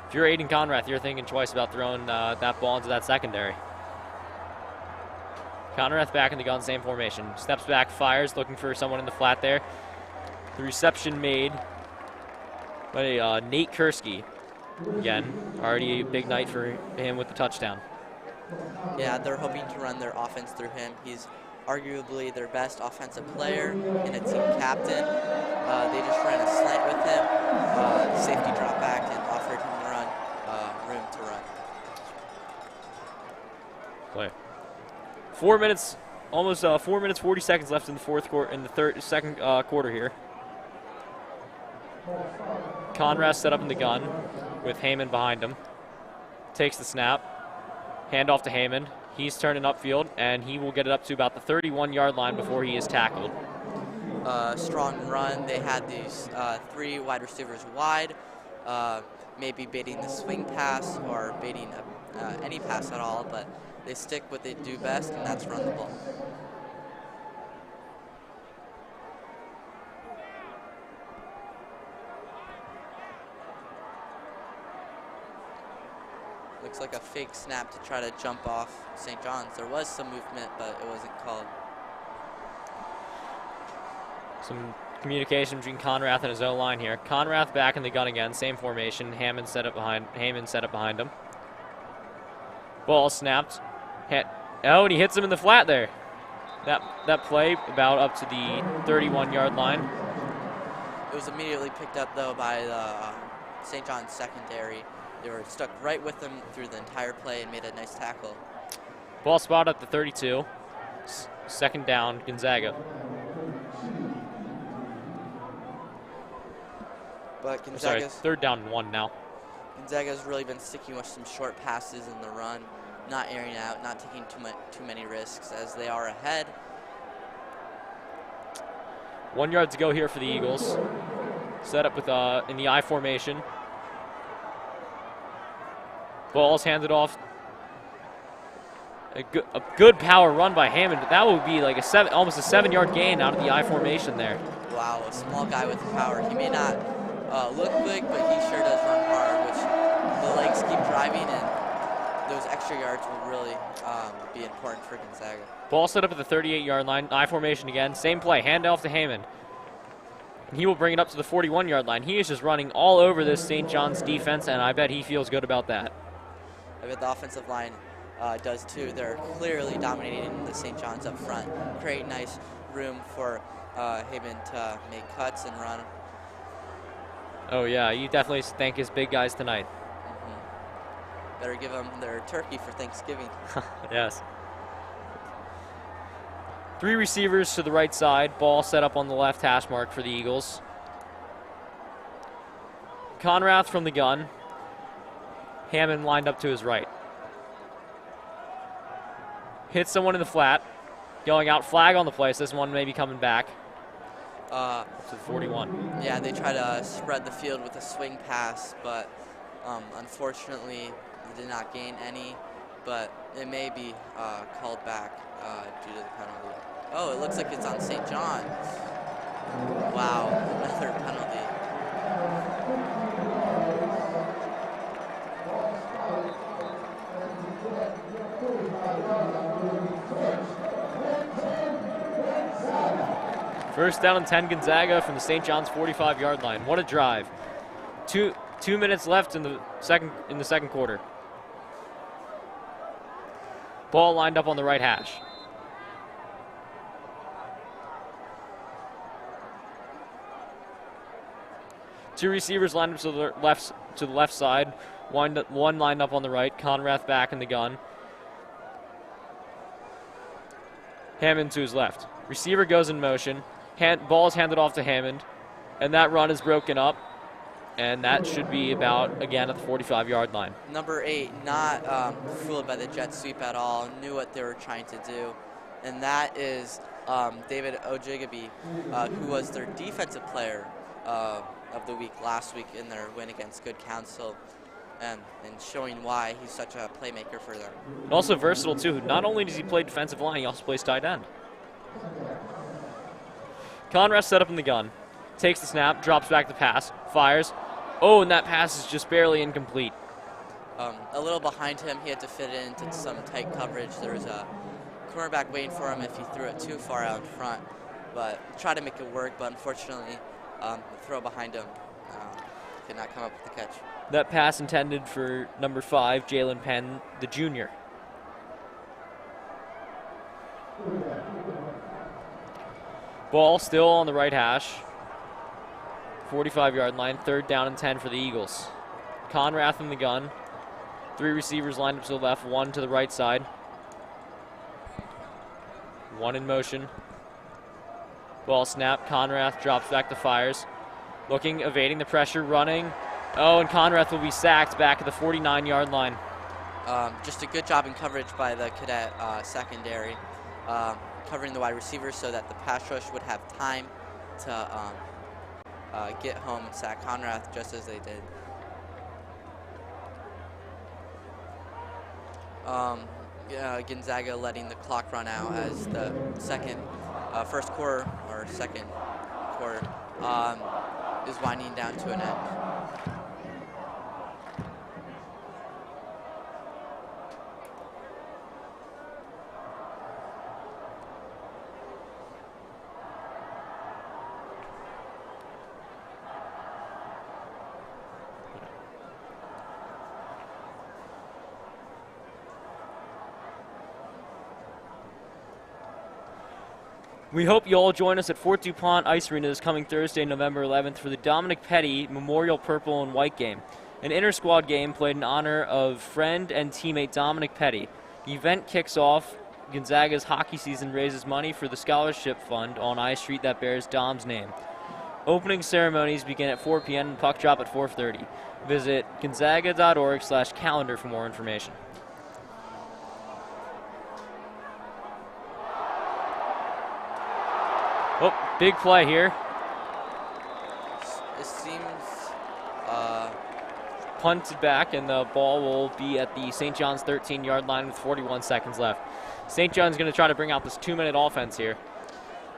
If you're Aiden Conrath, you're thinking twice about throwing that ball into that secondary. Conrath back in the gun, same formation. Steps back, fires, looking for someone in the flat there. The reception made by Nate Kursky. Again, already a big night for him with the touchdown. Yeah, they're hoping to run their offense through him. He's arguably their best offensive player and a team captain. They just ran a slant with him, safety drop back, and offered him room to run. Play. 4 minutes, almost 4 minutes 40 seconds left in the second quarter here. Conrath set up in the gun with Heyman behind him. Takes the snap. Handoff to Heyman. He's turning upfield, and he will get it up to about the 31-yard line before he is tackled. Strong run. They had these 3 wide receivers wide, maybe baiting the swing pass or baiting any pass at all, but they stick what they do best, and that's run the ball. Looks like a fake snap to try to jump off St. John's. There was some movement, but it wasn't called. Some communication between Conrath and his O-line here. Conrath back in the gun again, same formation. Heyman set up behind him. Ball snapped. Oh, and he hits him in the flat there. That play about up to the 31-yard line. It was immediately picked up, though, by the St. John's secondary. They were stuck right with him through the entire play and made a nice tackle. Ball spot at the 32. Second down, Gonzaga. But Gonzaga's, third down and 1 now. Gonzaga's really been sticking with some short passes in the run, not airing out, not taking too many risks as they are ahead. 1 yard to go here for the Eagles. Set up with in the I formation. Ball's handed off. A good power run by Hammond, but that would be like almost a 7-yard gain out of the I formation there. Wow, a small guy with power. He may not look big, but he sure does run hard, which the legs keep driving, and those extra yards will really be important for Gonzaga. Ball set up at the 38-yard line. I formation again. Same play. Handoff to Heyman. And he will bring it up to the 41-yard line. He is just running all over this St. John's defense, and I bet he feels good about that. I bet the offensive line does too. They're clearly dominating the St. John's up front, create nice room for Heyman to make cuts and run. Oh yeah, you definitely thank his big guys tonight. Mm-hmm. Better give them their turkey for Thanksgiving. Yes. 3 receivers to the right side. Ball set up on the left hash mark for the Eagles. Conrath from the gun. Hammond lined up to his right. Hits someone in the flat. Going out, flag on the play, so this one may be coming back. Up to 41. Yeah, they try to spread the field with a swing pass, but unfortunately they did not gain any, but it may be called back due to the penalty. Oh, it looks like it's on St. John's. Wow, another penalty. First down and 10 Gonzaga from the St. John's 45-yard line. What a drive. Two minutes left in the second quarter. Ball lined up on the right hash. Two receivers lined up to the left side. One lined up on the right. Conrath back in the gun. Hammond to his left. Receiver goes in motion. Ball is handed off to Hammond, and that run is broken up, and that should be about, again, at the 45-yard line. Number 8, not fooled by the jet sweep at all, knew what they were trying to do, and that is David Ojigabi, who was their defensive player of the week last week in their win against Good Counsel, and showing why he's such a playmaker for them. And also versatile, too. Not only does he play defensive line, he also plays tight end. Conrath set up in the gun, takes the snap, drops back the pass, fires. Oh, and that pass is just barely incomplete. A little behind him, he had to fit it into some tight coverage. There was a cornerback waiting for him if he threw it too far out in front, but tried to make it work, but unfortunately, the throw behind him could not come up with the catch. That pass intended for number 5, Jalen Penn, the junior. Ball still on the right hash. 45-yard line, 3rd down and 10 for the Eagles. Conrath in the gun. 3 receivers lined up to the left, 1 to the right side. 1 in motion. Ball snap, Conrath drops back to fires. Looking, evading the pressure, running. Oh, and Conrath will be sacked back at the 49-yard line. Just a good job in coverage by the cadet secondary. Covering the wide receivers so that the pass rush would have time to get home and sack Conrath just as they did. Gonzaga letting the clock run out as the first quarter is winding down to an end. We hope you all join us at Fort DuPont Ice Arena this coming Thursday, November 11th for the Dominic Petty Memorial Purple and White game, an inter-squad game played in honor of friend and teammate Dominic Petty. The event kicks off Gonzaga's hockey season, raises money for the scholarship fund on I Street that bears Dom's name. Opening ceremonies begin at 4 p.m. and puck drop at 4:30. Visit gonzaga.org/calendar for more information. Oh, big play here. It seems punted back, and the ball will be at the St. John's 13-yard line with 41 seconds left. St. John's going to try to bring out this 2-minute offense here.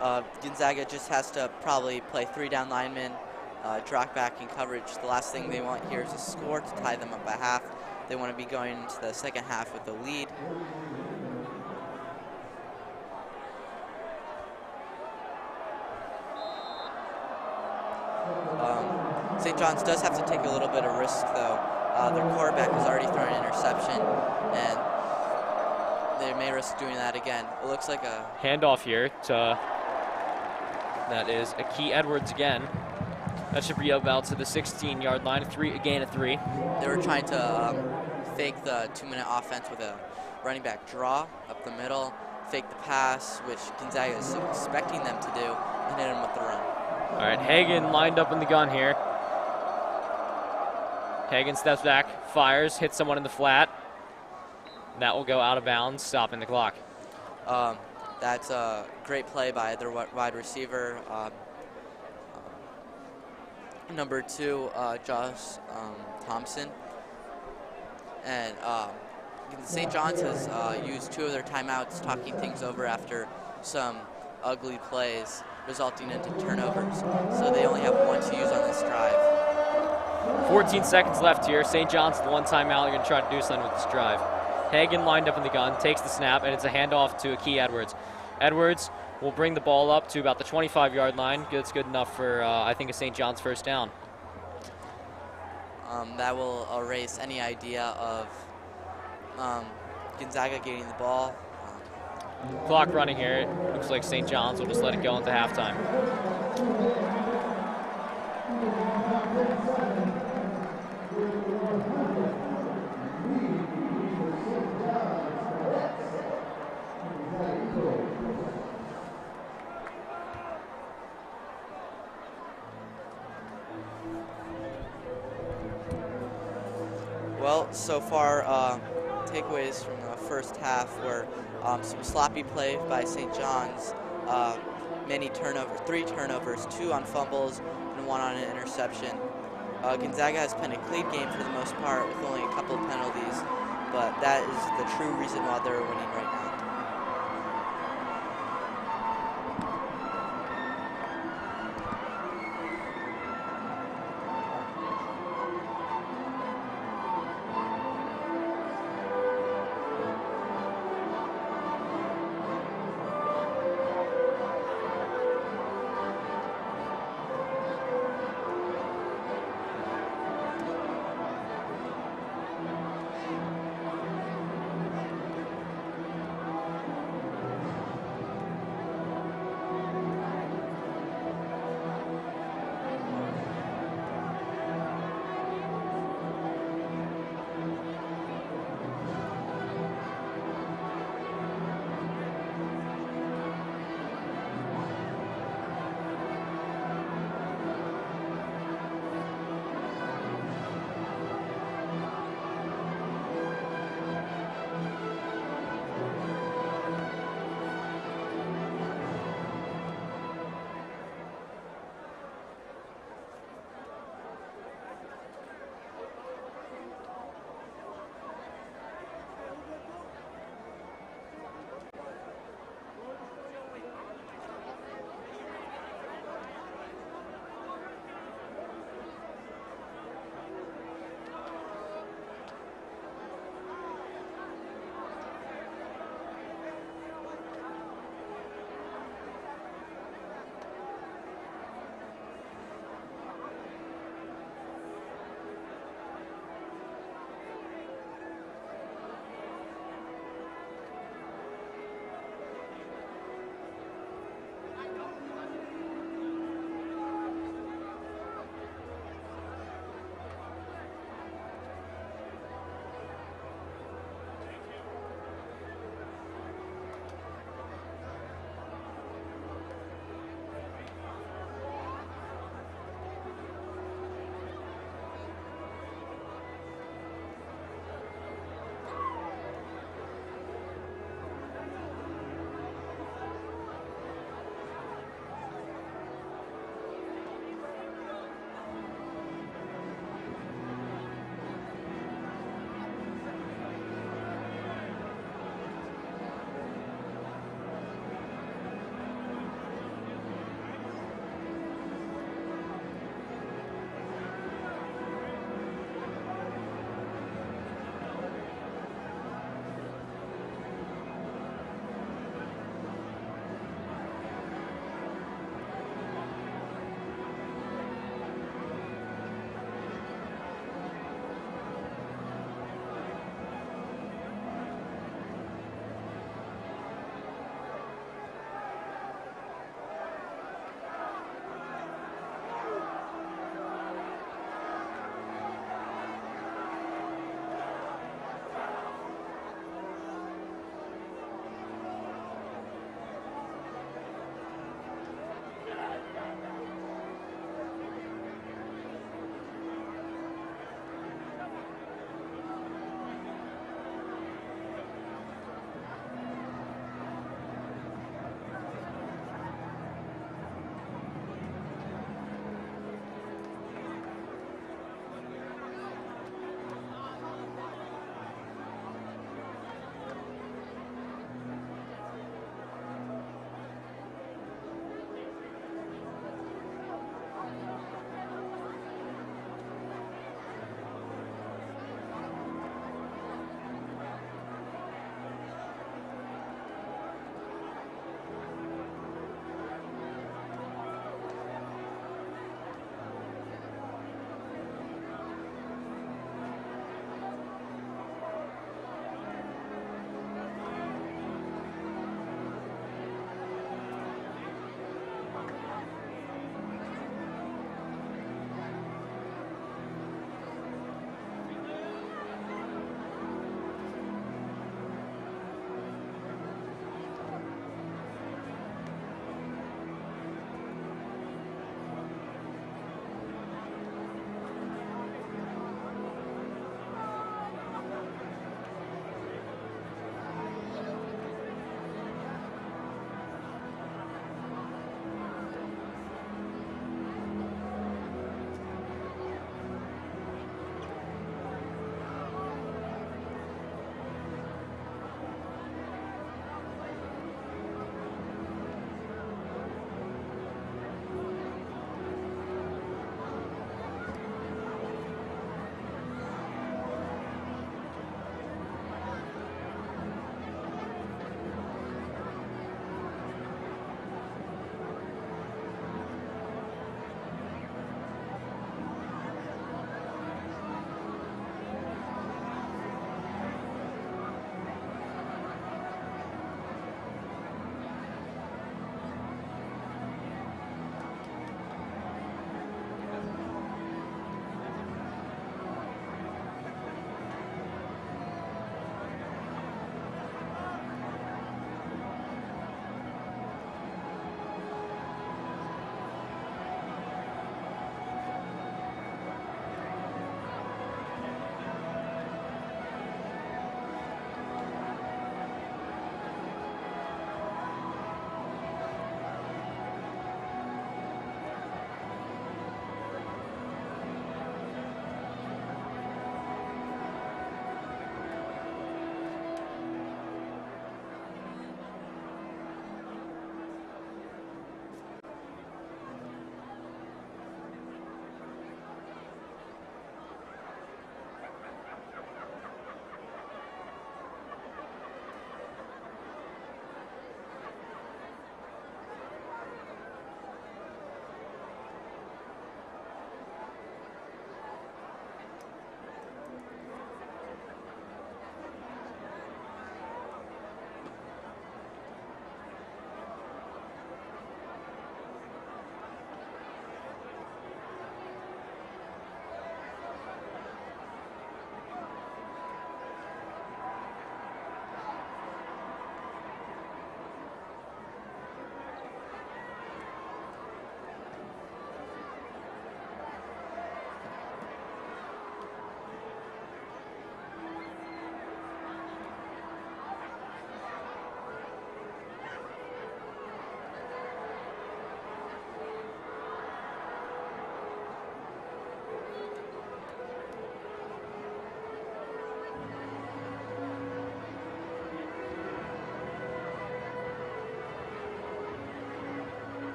Gonzaga just has to probably play 3 down linemen, drop back in coverage. The last thing they want here is a score to tie them up at half. They want to be going into the second half with the lead. St. John's does have to take a little bit of risk, though. Their quarterback has already thrown an interception, and they may risk doing that again. It looks like a handoff here to, that is Akey Edwards again. That should be about to the 16-yard line, a gain of 3. They were trying to fake the 2-minute offense with a running back draw up the middle, fake the pass, which Gonzaga is expecting them to do, and hit him with the run. All right, Hagan lined up in the gun here. Hagan steps back, fires, hits someone in the flat. That will go out of bounds, stopping the clock. That's a great play by their wide receiver. Number 2, Josh Thompson. And St. John's has used 2 of their timeouts, talking things over after some ugly plays, resulting into turnovers. So they only have 1 to use on this drive. 14 seconds left here. St. John's with one timeout. You're going to try to do something with this drive. Hagan lined up in the gun, takes the snap, and it's a handoff to Akey Edwards. Edwards will bring the ball up to about the 25-yard line. That's good enough for, I think, a St. John's first down. That will erase any idea of Gonzaga getting the ball. Clock running here. It looks like St. John's will just let it go into halftime. Well, so far, takeaways from the first half were some sloppy play by St. John's, three turnovers, 2 on fumbles, and 1 on an interception. Gonzaga has played a clean game for the most part with only a couple of penalties, but that is the true reason why they're winning right now.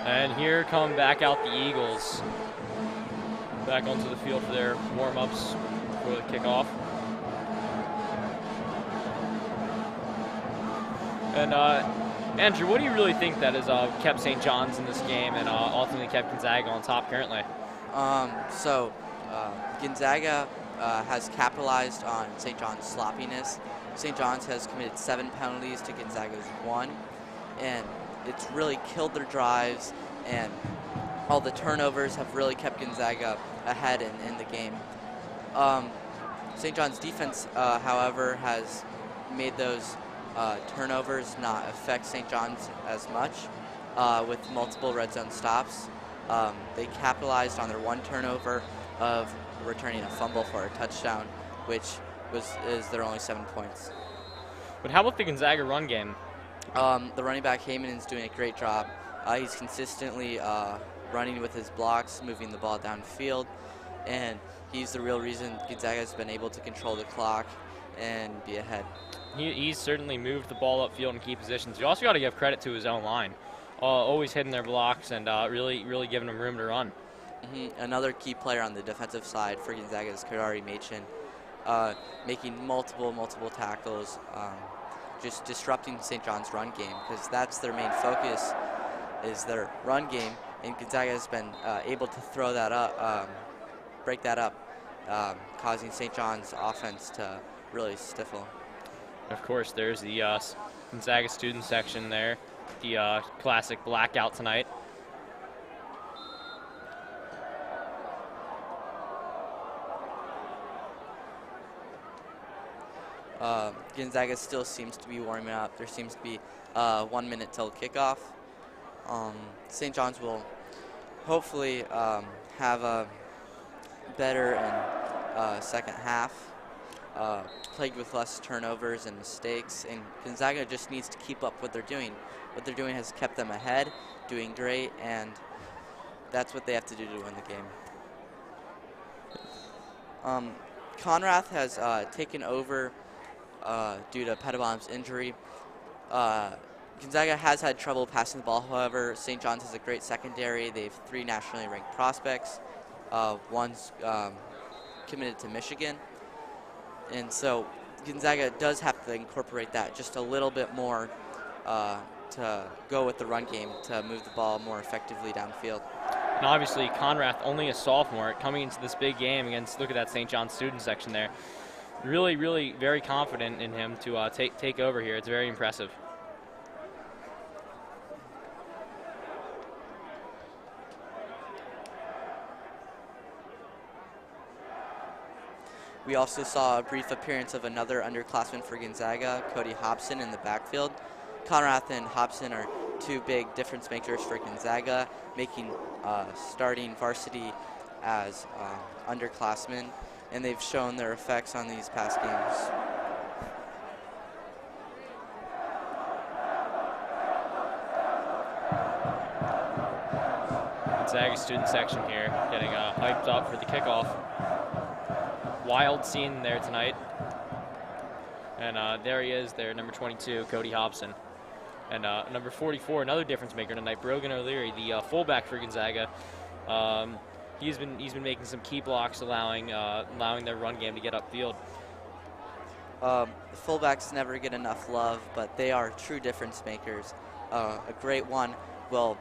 And here come back out the Eagles. Back onto the field for their warm-ups for the kickoff. And Andrew, what do you really think that has kept St. John's in this game and ultimately kept Gonzaga on top currently? Gonzaga has capitalized on St. John's sloppiness. St. John's has committed 7 penalties to Gonzaga's 1, and it's really killed their drives, and all the turnovers have really kept Gonzaga ahead in the game. St. John's defense, however, has made those turnovers not affect St. John's as much with multiple red zone stops. They capitalized on their 1 turnover of returning a fumble for a touchdown, which is their only 7 points. But how about the Gonzaga run game? The running back Heyman is doing a great job. He's consistently running with his blocks, moving the ball downfield, and he's the real reason Gonzaga has been able to control the clock and be ahead. He's certainly moved the ball upfield in key positions. You also got to give credit to his own line. Always hitting their blocks and really giving them room to run. Another key player on the defensive side for Gonzaga is Kadari Machin, making multiple tackles, just disrupting St. John's run game, because that's their main focus, is their run game, and Gonzaga has been able to throw that up, break that up, causing St. John's offense to really stifle. Of course, there's the Gonzaga student section there, the classic blackout tonight. Gonzaga still seems to be warming up. There seems to be 1 minute till kickoff. St. John's will hopefully have a better and second half, plagued with less turnovers and mistakes, and Gonzaga just needs to keep up what they're doing. What they're doing has kept them ahead, doing great, and that's what they have to do to win the game. Conrath has taken over due to Pettibon's injury. Gonzaga has had trouble passing the ball. However, St. John's has a great secondary. They have 3 nationally ranked prospects. One's committed to Michigan. And so Gonzaga does have to incorporate that just a little bit more to go with the run game, to move the ball more effectively downfield. And obviously, Conrath, only a sophomore, coming into this big game against, look at that St. John's student section there. Really very confident in him to take over here. It's very impressive. We also saw a brief appearance of another underclassman for Gonzaga, Cody Hobson, in the backfield. Conrath and Hobson are 2 big difference makers for Gonzaga, making starting varsity as underclassmen, and they've shown their effects on these past games. Gonzaga student section here getting hyped up for the kickoff. Wild scene there tonight. And there he is there, number 22, Cody Hobson. And number 44, another difference maker tonight, Brogan O'Leary, the fullback for Gonzaga. He's been making some key blocks, allowing their run game to get upfield. The fullbacks never get enough love, but they are true difference makers. A great one will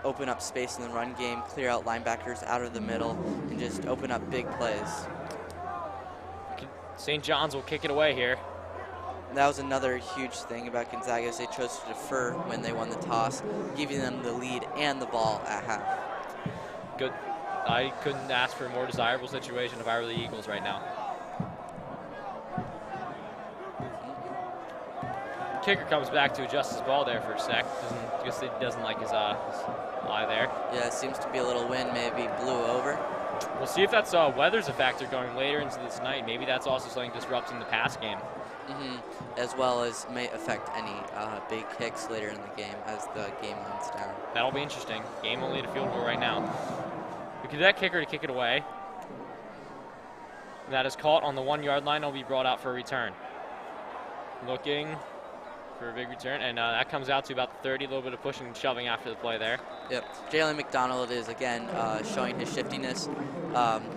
open up space in the run game, clear out linebackers out of the middle, and just open up big plays. St. John's will kick it away here. That was another huge thing about Gonzaga, is they chose to defer when they won the toss, giving them the lead and the ball at half. Good. I couldn't ask for a more desirable situation if I were the Eagles right now. Kicker comes back to adjust his ball there for a sec. Doesn't like his eye there. Yeah, it seems to be a little wind, maybe blew over. We'll see if that's weather's a factor going later into this night. Maybe that's also something disrupting the pass game. As well as may affect any big kicks later in the game as the game winds down. That'll be interesting. Game will lead a field goal right now. We could that kicker to kick it away. And that is caught on the 1 yard line. It'll be brought out for a return. Looking. for a big return, and that comes out to about 30, a little bit of pushing and shoving after the play there. Yep. Jalen McDonald is, again, showing his shiftiness,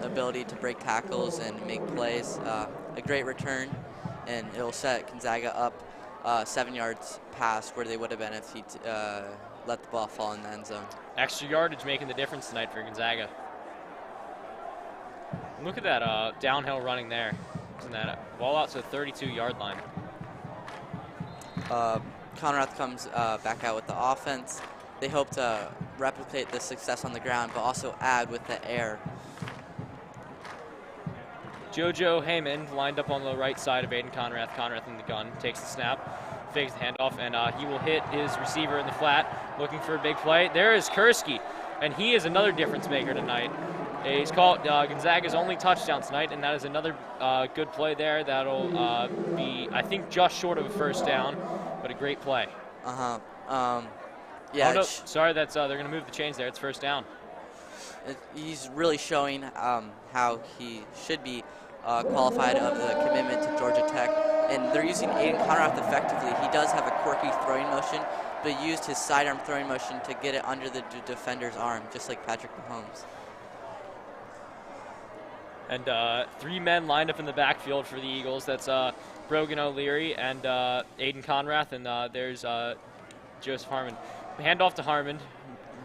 ability to break tackles and make plays. A great return, and it'll set Gonzaga up 7 yards past where they would have been if he let the ball fall in the end zone. Extra yardage making the difference tonight for Gonzaga. Look at that downhill running there. Isn't that ball out to the 32-yard line? Conrath comes back out with the offense. They hope to replicate the success on the ground, but also add with the air. JoJo Heyman lined up on the right side of Aiden Conrath. Conrath in the gun, takes the snap, fakes the handoff, and he will hit his receiver in the flat, looking for a big play. There is Kursky, and he is another difference maker tonight. He's caught Gonzaga's only touchdown tonight, and that is another good play there. That'll be, I think, just short of a first down, but a great play. Yeah. Oh, no, sorry, that's they're going to move the chains there. It's first down. He's really showing how he should be qualified of the commitment to Georgia Tech, and they're using Aiden Conrath effectively. He does have a quirky throwing motion, but he used his sidearm throwing motion to get it under the defender's arm, just like Patrick Mahomes. And 3 men lined up in the backfield for the Eagles. That's Brogan O'Leary and Aiden Conrath, and there's Joseph Harmon. Handoff to Harmon,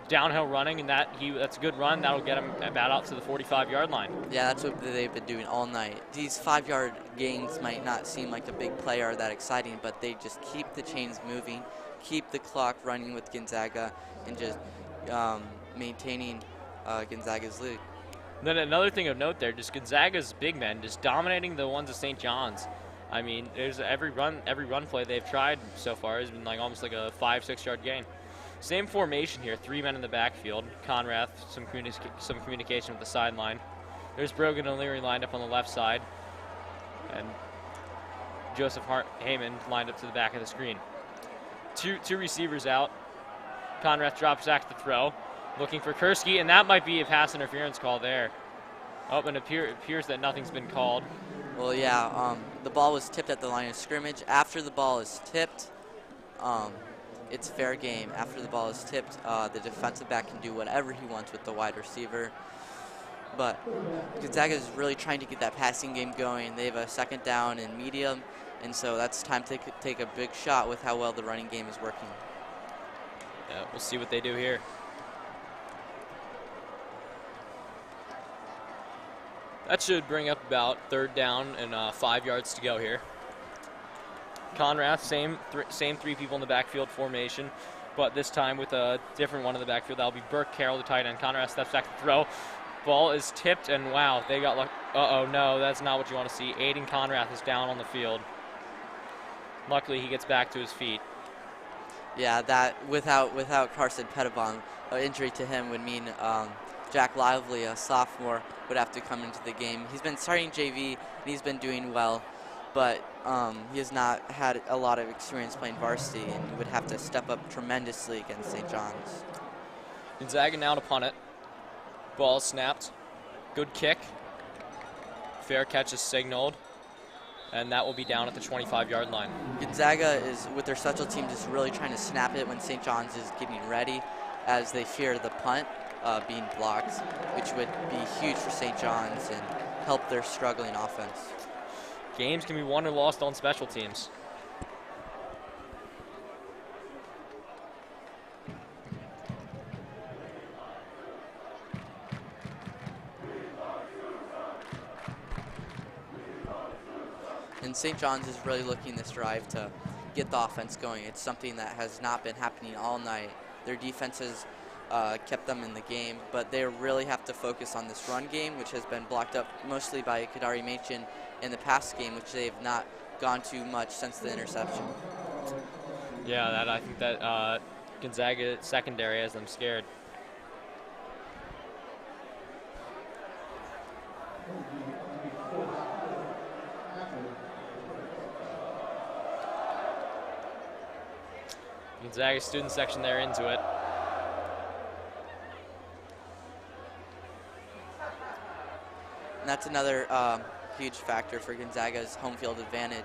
downhill running, and that's a good run. That'll get him about out to the 45-yard line. Yeah, that's what they've been doing all night. These 5-yard gains might not seem like a big play or that exciting, but they just keep the chains moving, keep the clock running with Gonzaga, and just maintaining Gonzaga's lead. Then another thing of note there, just Gonzaga's big men just dominating the ones of St. John's. I mean, there's every run play they've tried so far has been like almost like a 5-6 yard gain. Same formation here, 3 men in the backfield. Conrath, some communication with the sideline. There's Brogan O'Leary lined up on the left side, and Joseph Heyman lined up to the back of the screen. Two receivers out. Conrath drops back to throw, looking for Kursky, and that might be a pass interference call there. Oh, and it appears that nothing's been called. Well, yeah, the ball was tipped at the line of scrimmage. After the ball is tipped, it's fair game. After the ball is tipped, the defensive back can do whatever he wants with the wide receiver. But Gonzaga is really trying to get that passing game going. They have a second down and medium, and so that's time to take a big shot with how well the running game is working. Yeah, we'll see what they do here. That should bring up about 3rd down and 5 yards to go here. Conrath, same 3 people in the backfield formation, but this time with a different one in the backfield. That'll be Burke Carroll, the tight end. Conrath steps back to throw. Ball is tipped, and wow, they got luck. Uh-oh, no, that's not what you want to see. Aiden Conrath is down on the field. Luckily, he gets back to his feet. Yeah, that without Carson Pettibon, an injury to him would mean Jack Lively, a sophomore, would have to come into the game. He's been starting JV, and he's been doing well, but he has not had a lot of experience playing varsity, and he would have to step up tremendously against St. John's. Gonzaga now to punt it. Ball snapped. Good kick. Fair catch is signaled, and that will be down at the 25-yard line. Gonzaga is, with their special teams, is really trying to snap it when St. John's is getting ready, as they fear the punt being blocked, which would be huge for St. John's and help their struggling offense. Games can be won or lost on special teams. And St. John's is really looking this drive to get the offense going. It's something that has not been happening all night. Their defenses kept them in the game, but they really have to focus on this run game, which has been blocked up mostly by Kadari Machin in the pass game, which they have not gone to much since the interception. Yeah, I think that Gonzaga secondary has them scared. Gonzaga student section there into it. And that's another huge factor for Gonzaga's home field advantage.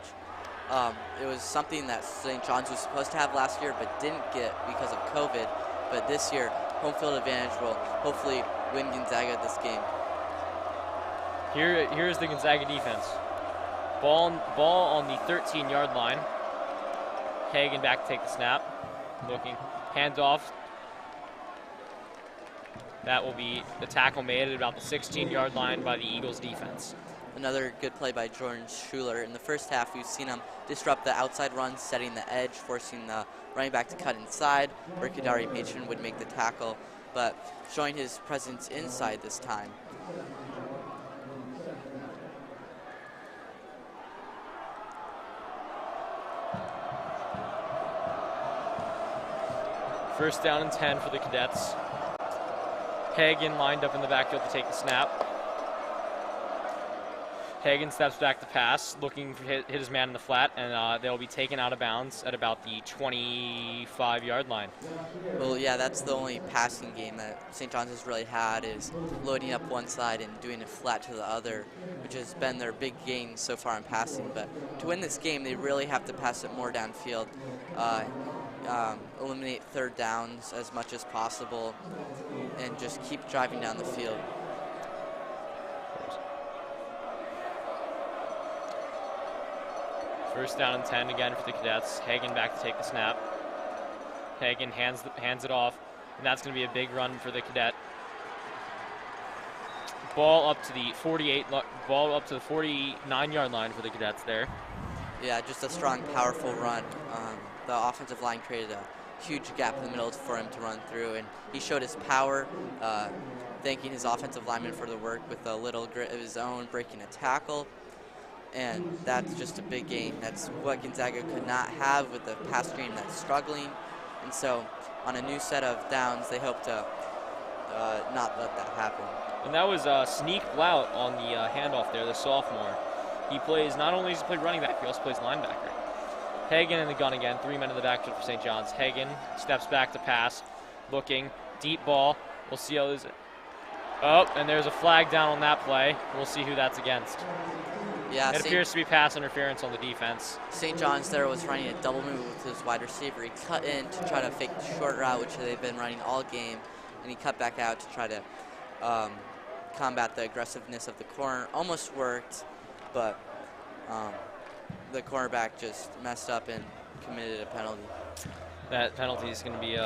It was something that St. John's was supposed to have last year but didn't get because of COVID. But this year, home field advantage will hopefully win Gonzaga this game. Here's the Gonzaga defense. Ball on the 13-yard line. Hagan back to take the snap. Looking. Handoff. That will be the tackle made at about the 16-yard line by the Eagles defense. Another good play by Jordan Schuler. In the first half, we've seen him disrupt the outside run, setting the edge, forcing the running back to cut inside, where Kadari Matron would make the tackle, but showing his presence inside this time. First down and 10 for the Cadets. Hagan lined up in the backfield to take the snap. Hagan steps back to pass, looking to hit his man in the flat, and they'll be taken out of bounds at about the 25-yard line. Well, yeah, that's the only passing game that St. John's has really had, is loading up one side and doing a flat to the other, which has been their big gain so far in passing. But to win this game, they really have to pass it more downfield, eliminate third downs as much as possible, and just keep driving down the field. First down and 10 again for the Cadets. Hagan back to take the snap. Hagan hands it off, and that's going to be a big run for the Cadet. Ball up to the 49-yard line for the Cadets there. Yeah, just a strong, powerful run. The offensive line created a huge gap in the middle for him to run through, and he showed his power, thanking his offensive lineman for the work with a little grit of his own, breaking a tackle. And that's just a big gain. That's what Gonzaga could not have with the pass game that's struggling. And so on a new set of downs, they hope to not let that happen. And that was Sneak Blount on the handoff there, the sophomore. He plays, not only does he play running back, he also plays linebacker. Hagan in the gun again, 3 men in the backfield for St. John's. Hagan steps back to pass, looking, deep ball. We'll see how this. Oh, and there's a flag down on that play. We'll see who that's against. Yeah, it appears to be pass interference on the defense. St. John's there was running a double move with his wide receiver. He cut in to try to fake the short route, which they've been running all game, and he cut back out to try to combat the aggressiveness of the corner. Almost worked, but the cornerback just messed up and committed a penalty. That penalty is going to be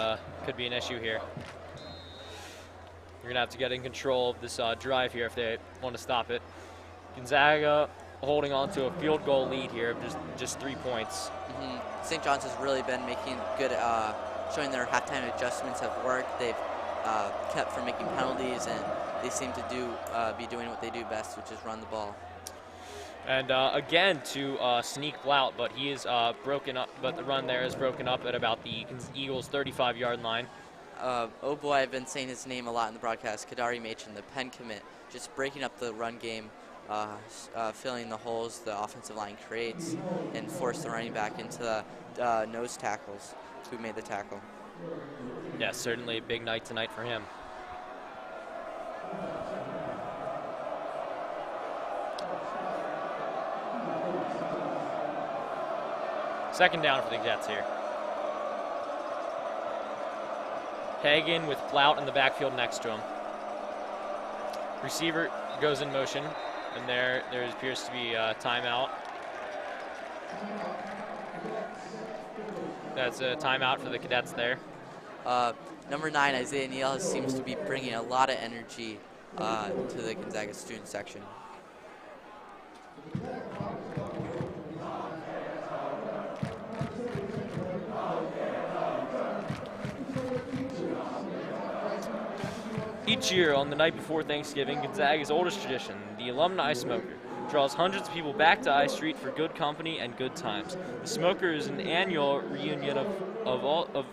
could be an issue here. You're going to have to get in control of this drive here if they want to stop it. Gonzaga holding on to a field goal lead here of just 3 points. St. John's has really been making good, showing their halftime adjustments have worked. They've kept from making penalties, and they seem to be doing what they do best, which is run the ball. And again to Sneak Blount, but he is broken up. But the run there is broken up at about the Eagles' 35-yard line. Oh boy, I've been saying his name a lot in the broadcast. Kadari Matron, the Penn commit, just breaking up the run game. Filling the holes the offensive line creates and force the running back into the nose tackles who made the tackle. Yes, certainly a big night tonight for him. Second down for the Jets here. Hagan with Blount in the backfield next to him. Receiver goes in motion. And there appears to be a timeout. That's a timeout for the Cadets there. Number 9, Isaiah Neal, seems to be bringing a lot of energy to the Gonzaga student section. Each year, on the night before Thanksgiving, Gonzaga's oldest tradition, the Alumni Smoker, draws hundreds of people back to I Street for good company and good times. The Smoker is an annual reunion of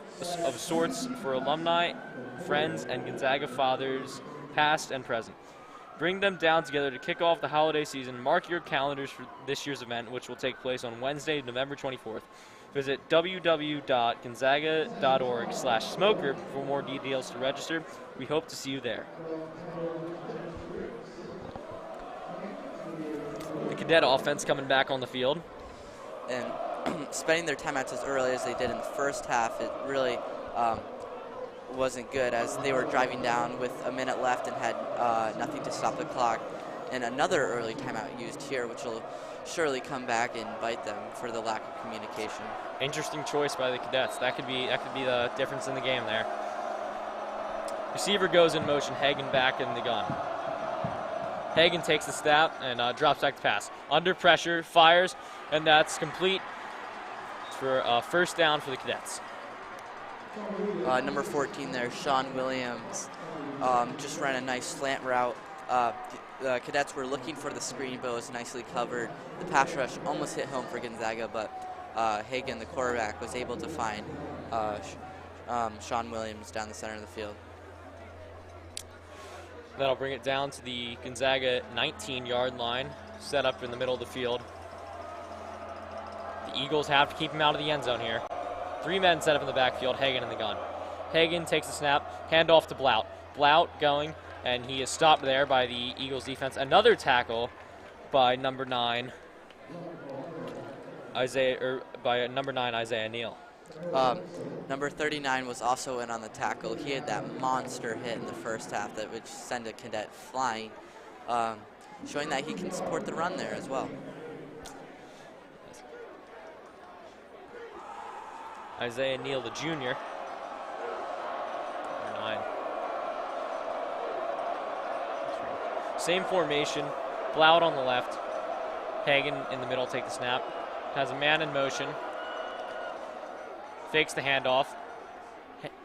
sorts for alumni, friends, and Gonzaga fathers, past and present. Bring them down together to kick off the holiday season. Mark your calendars for this year's event, which will take place on Wednesday, November 24th. Visit www.gonzaga.org/smoker for more details to register. We hope to see you there. The Cadet offense coming back on the field. and spending their timeouts as early as they did in the first half, it really wasn't good, as they were driving down with a minute left and had nothing to stop the clock. And another early timeout used here, which will surely come back and bite them for the lack of communication. Interesting choice by the Cadets. That could be the difference in the game there. Receiver goes in motion, Hagen back in the gun. Hagen takes the snap and drops back to pass. Under pressure, fires, and that's complete for first down for the Cadets. Number 14 there, Sean Williams, just ran a nice slant route. The Cadets were looking for the screen, but it was nicely covered. The pass rush almost hit home for Gonzaga, but Hagen, the quarterback, was able to find Sean Williams down the center of the field. That'll bring it down to the Gonzaga 19-yard line, set up in the middle of the field. The Eagles have to keep him out of the end zone here. 3 men set up in the backfield, Hagen in the gun. Hagen takes the snap, handoff to Blout. Blout going, and he is stopped there by the Eagles defense. Another tackle by number 9, Isaiah Neal. Number 39 was also in on the tackle. He had that monster hit in the first half that would send a cadet flying, showing that he can support the run there as well. Isaiah Neal, the junior. Number 9. Same formation. Blout on the left. Hagen in the middle, take the snap. Has a man in motion. Fakes the handoff.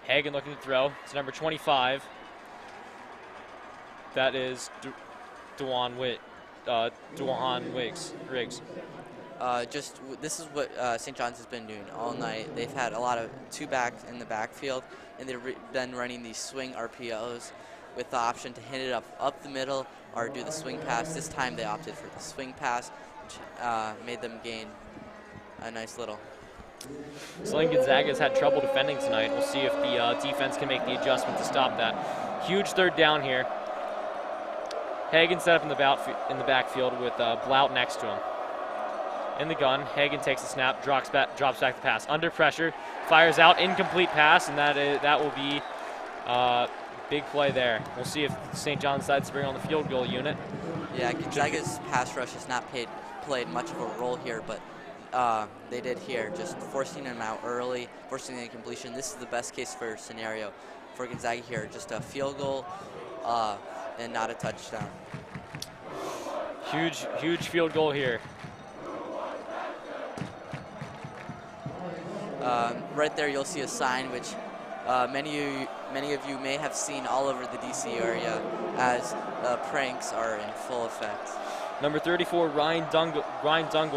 Hagen looking to throw. It's number 25. That is Dewan Riggs. This is what St. John's has been doing all night. They've had a lot of 2 backs in the backfield, and they've been running these swing RPOs with the option to hit it up the middle or do the swing pass. This time they opted for the swing pass, which made them gain a nice little. Sling Gonzaga has had trouble defending tonight. We'll see if the defense can make the adjustment to stop that. Huge third down here. Hagen set up in the backfield with Blout next to him. In the gun, Hagen takes the snap, drops back the pass. Under pressure, fires out, incomplete pass, and that will be big play there. We'll see if St. John decides to bring on the field goal unit. Yeah, Gonzaga's pass rush has not played much of a role here, but they did here, just forcing him out early, forcing the incompletion. This is the best case for scenario for Gonzaga here, just a field goal and not a touchdown. Huge field goal here. Right there you'll see a sign which many of you may have seen all over the DC area, as pranks are in full effect. Number 34, Ryan Dungle,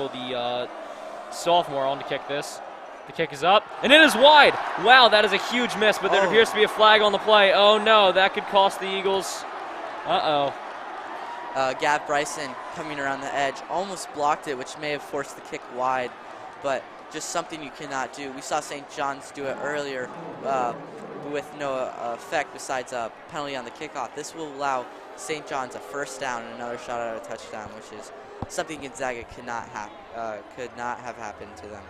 the sophomore, on to kick this. The kick is up, and it is wide. Wow, that is a huge miss, but there appears to be a flag on the play. Oh no, that could cost the Eagles. Gav Bryson coming around the edge almost blocked it, which may have forced the kick wide, but just something you cannot do. We saw St. John's do it earlier with no effect besides a penalty on the kickoff. This will allow St. John's a first down and another shot at a touchdown, which is something Gonzaga could not have happened to them.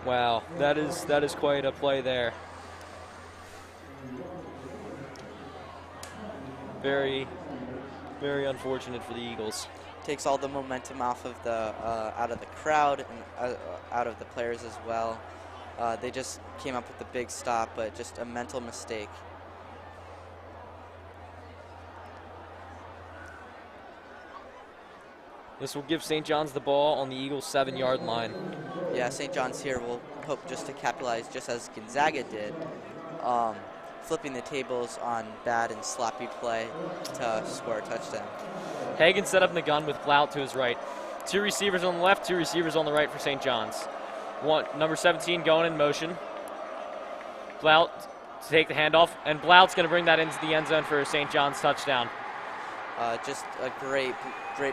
Wow, that is quite a play there. Very, very unfortunate for the Eagles. Takes all the momentum off of the out of the crowd and out of the players as well. They just came up with a big stop, but just a mental mistake. This will give St. John's the ball on the Eagles' 7-yard line. Yeah, St. John's here will hope just to capitalize, just as Gonzaga did, flipping the tables on bad and sloppy play to score a touchdown. Hagen set up in the gun with Blout to his right. 2 receivers on the left, 2 receivers on the right for St. John's. Number 17 going in motion. Blout to take the handoff, and Blout's going to bring that into the end zone for a St. John's touchdown. Just a great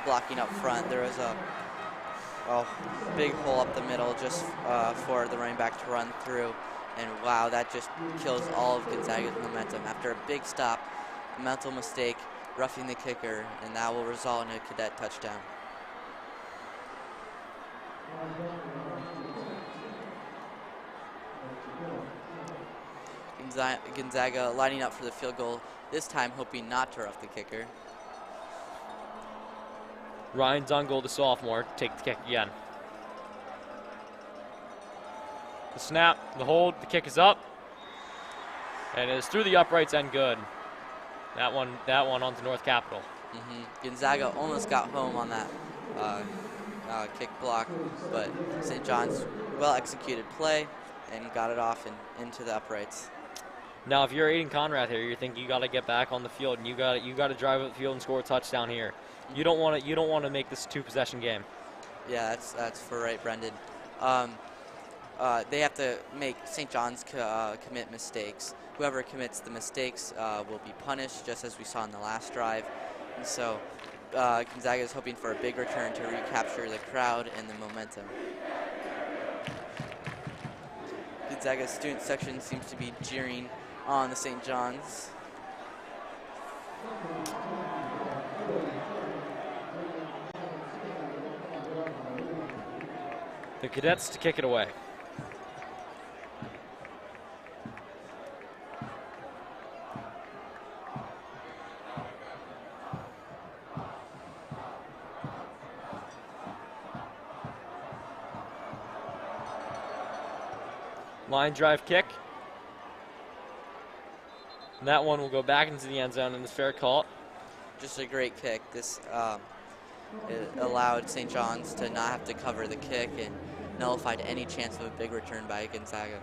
blocking up front. There was a big hole up the middle just for the running back to run through. And wow, that just kills all of Gonzaga's momentum. After a big stop, a mental mistake, roughing the kicker, and that will result in a cadet touchdown. Gonzaga lining up for the field goal, this time hoping not to rough the kicker. Ryan Dungle, the sophomore, take the kick again. The snap, the hold, the kick is up. And it is through the uprights and good. That one onto North Capitol. Gonzaga almost got home on that kick block, but St. John's well-executed play and got it off and into the uprights. Now, if you're Aiden Conrad here, you think you got to get back on the field and you got to drive up the field and score a touchdown here. You don't want to make this a 2-possession game. Yeah, that's for right, Brendan. They have to make St. John's commit mistakes. Whoever commits the mistakes will be punished, just as we saw in the last drive. And so Gonzaga is hoping for a big return to recapture the crowd and the momentum. Gonzaga's student section seems to be jeering on the St. John's. The Cadets to kick it away. Line drive kick. And that one will go back into the end zone and is fair call. Just a great kick. This it allowed St. John's to not have to cover the kick and nullified any chance of a big return by Gonzaga.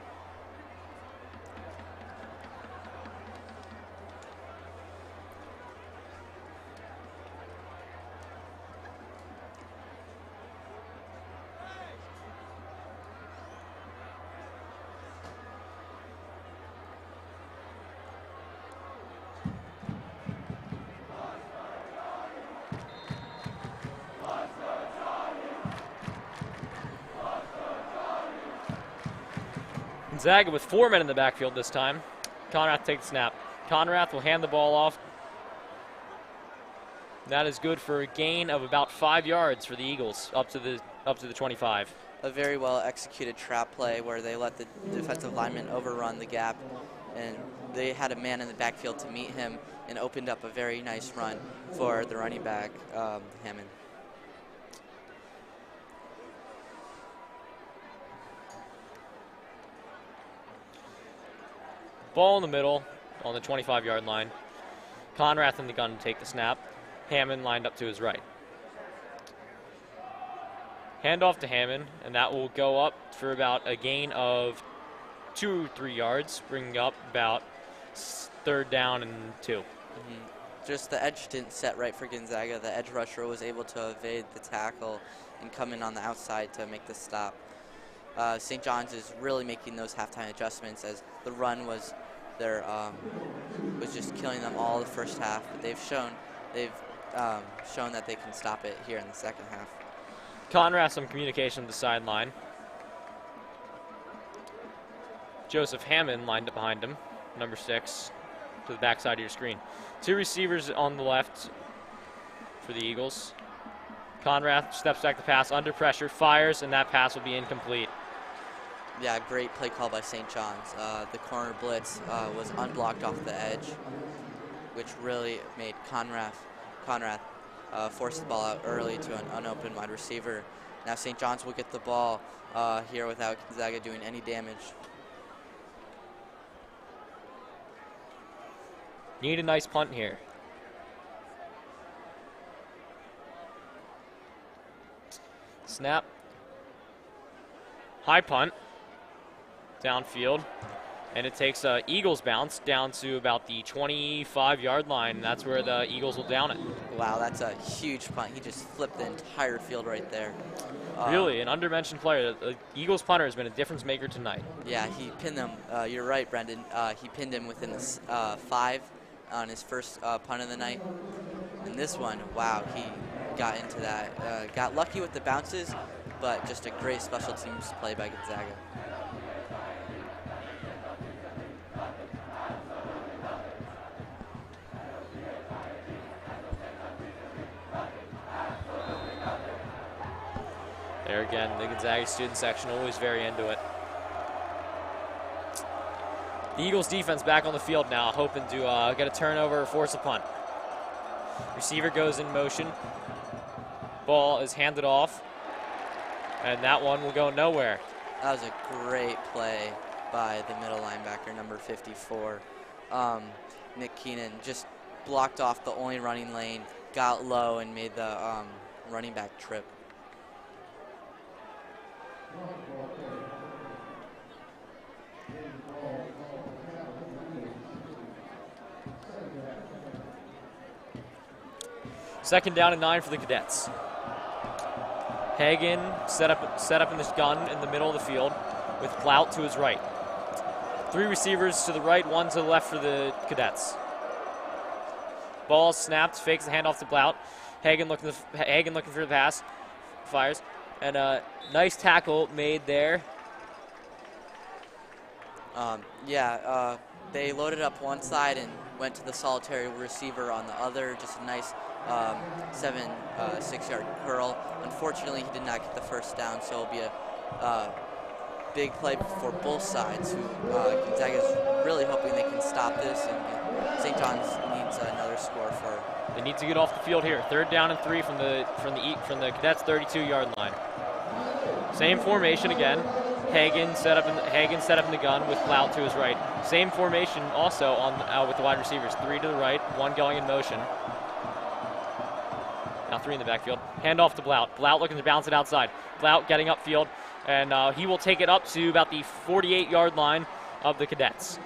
Gonzaga with 4 men in the backfield this time. Conrath takes the snap. Conrath will hand the ball off. That is good for a gain of about 5 yards for the Eagles, up to the 25. A very well executed trap play where they let the defensive lineman overrun the gap, and they had a man in the backfield to meet him and opened up a very nice run for the running back, Hammond. Ball in the middle on the 25-yard line. Conrath in the gun to take the snap. Hammond lined up to his right. Handoff to Hammond, and that will go up for about a gain of 2 or 3 yards, bringing up about 3rd down and 2. Just the edge didn't set right for Gonzaga. The edge rusher was able to evade the tackle and come in on the outside to make the stop. St. John's is really making those halftime adjustments as the run was just killing them all the first half. But they've shown that they can stop it here in the second half. Conrad some communication to the sideline. Joseph Hammond lined up behind him, number 6, to the backside of your screen. 2 receivers on the left for the Eagles. Conrad steps back to pass under pressure, fires, and that pass will be incomplete. Yeah, great play call by St. John's. The corner blitz was unblocked off the edge, which really made Conrad force the ball out early to an unopened wide receiver. Now St. John's will get the ball here without Gonzaga doing any damage. Need a nice punt here. Snap. High punt. Downfield. And it takes a Eagles bounce down to about the 25-yard line. That's where the Eagles will down it. Wow, that's a huge punt. He just flipped the entire field right there. Really, an undermentioned player. The Eagles punter has been a difference maker tonight. Yeah, he pinned them. You're right, Brendan. He pinned him within the 5 on his first punt of the night. And this one, wow, he got into that. Got lucky with the bounces, but just a great special teams play by Gonzaga. There again, the Gonzaga student section always very into it. The Eagles defense back on the field now, hoping to get a turnover or force a punt. Receiver goes in motion. Ball is handed off, and that one will go nowhere. That was a great play by the middle linebacker, number 54. Nick Keenan just blocked off the only running lane, got low, and made the running back trip. Second down and 9 for the Cadets. Hagan set up in this gun in the middle of the field with Plout to his right. 3 receivers to the right, 1 to the left for the Cadets. Ball snapped, fakes the handoff to Plout. Hagan looking for the pass, fires, and a nice tackle made there. They loaded up one side and went to the solitary receiver on the other. Just a nice 6-yard curl. Unfortunately, he did not get the first down, so it'll be a big play for both sides. Gonzaga is really hoping they can stop this, and St. John's needs another score for. They need to get off the field here. 3rd down and 3 from the Cadets' 32-yard line. Same formation again. Hagan set up in the gun with Plout to his right. Same formation also with the wide receivers. 3 to the right, 1 going in motion. Now 3 in the backfield. Hand off to Plout. Plout looking to bounce it outside. Plout getting upfield, and he will take it up to about the 48-yard line of the Cadets.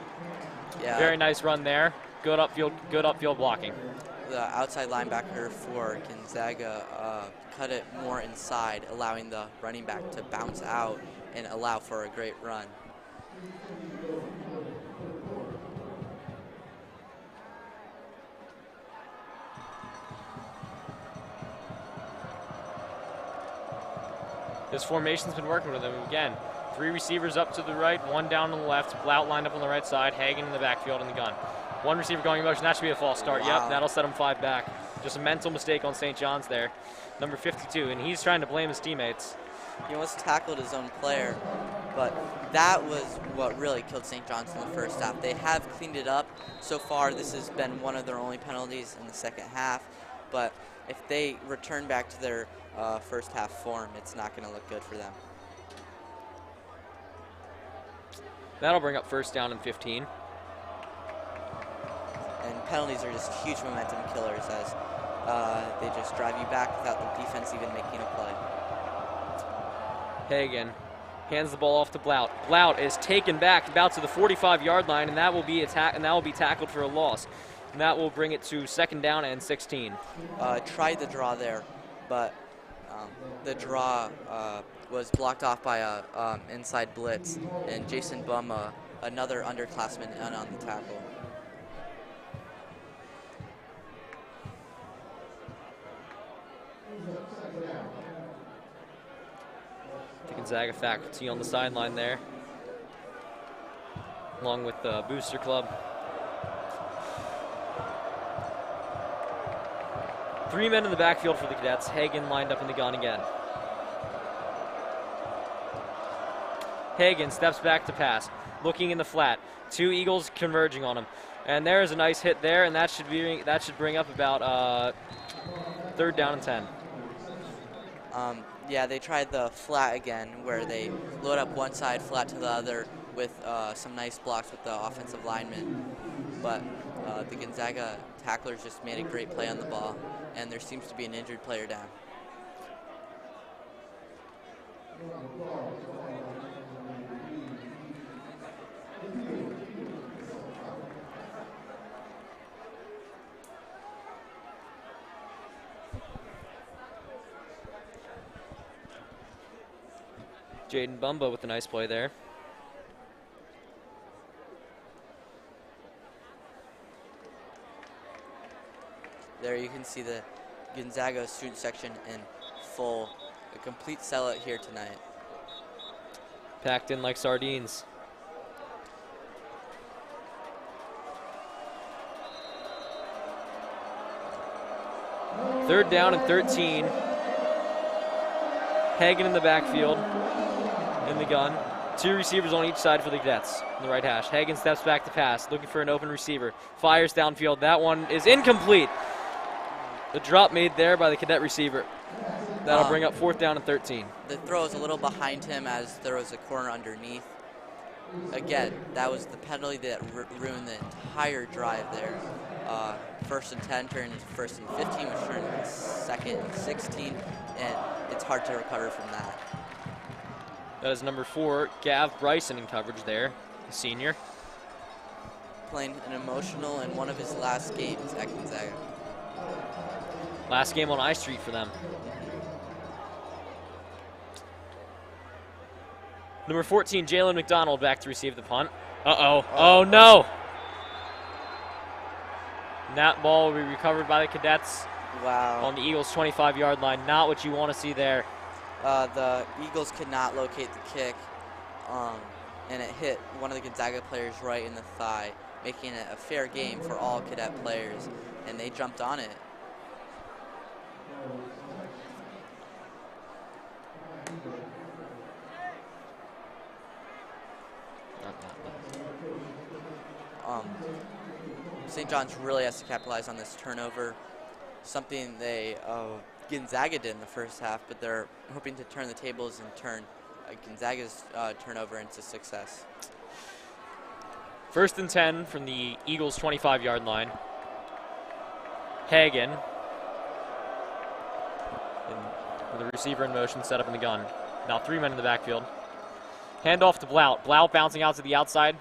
Yeah. Very nice run there. Good upfield blocking. The outside linebacker for Gonzaga cut it more inside, allowing the running back to bounce out and allow for a great run. This formation's been working with them again. 3 receivers up to the right, 1 down on the left. Plout lined up on the right side, Hagan in the backfield in the gun. 1 receiver going in motion. That should be a false start. Wow. Yep, that'll set him 5 back. Just a mental mistake on St. John's there. Number 52, and he's trying to blame his teammates. He almost tackled his own player, but that was what really killed St. John's in the first half. They have cleaned it up. So far, this has been one of their only penalties in the second half, but if they return back to their first half form, it's not going to look good for them. That'll bring up 1st down and 15. And penalties are just huge momentum killers as they just drive you back without the defense even making a play. Hagan hands the ball off to Plout. Plout is taken back about to the 45-yard line, and that will be tackled for a loss. And that will bring it to 2nd down and 16. Tried the draw there, but the draw was blocked off by a inside blitz, and Jason Bum, another underclassman, in on the tackle. The Gonzaga faculty on the sideline there, along with the Booster Club. 3 men in the backfield for the Cadets. Hagan lined up in the gun again. Hagan steps back to pass, looking in the flat. 2 Eagles converging on him, and there's a nice hit there, and that should bring up about 3rd down and 10. Yeah, they tried the flat again, where they load up one side, flat to the other, with some nice blocks with the offensive linemen. But the Gonzaga tacklers just made a great play on the ball, and there seems to be an injured player down. Jaden Bumba with a nice play there. There you can see the Gonzaga student section in full. A complete sellout here tonight. Packed in like sardines. Third down and 13. Hagan in the backfield, in the gun. Two receivers on each side for the Cadets in the right hash. Hagen steps back to pass, looking for an open receiver. Fires downfield. That one is incomplete. The drop made there by the Cadet receiver. That'll bring up 4th down and 13. The throw is a little behind him as there was a corner underneath. Again, that was the penalty that ruined the entire drive there. 1st and 10 turned into 1st and 15, which turned into 2nd and 16, and it's hard to recover from that. That is number 4, Gav Bryson in coverage there, the senior. Playing an emotional in one of his last games at Gonzaga. Last game on I Street for them. Number 14, Jalen McDonald back to receive the punt. Uh-oh. Oh, no. And that ball will be recovered by the Cadets. Wow. On the Eagles' 25-yard line. Not what you want to see there. The Eagles could not locate the kick, and it hit one of the Gonzaga players right in the thigh, making it a fair game for all Cadet players, and they jumped on it. St. John's really has to capitalize on this turnover, something Gonzaga did in the first half, but they're hoping to turn the tables and turn Gonzaga's turnover into success. 1st and 10 from the Eagles' 25-yard line. Hagen, with the receiver in motion, set up in the gun. Now 3 men in the backfield. Handoff to Blount. Blount bouncing out to the outside.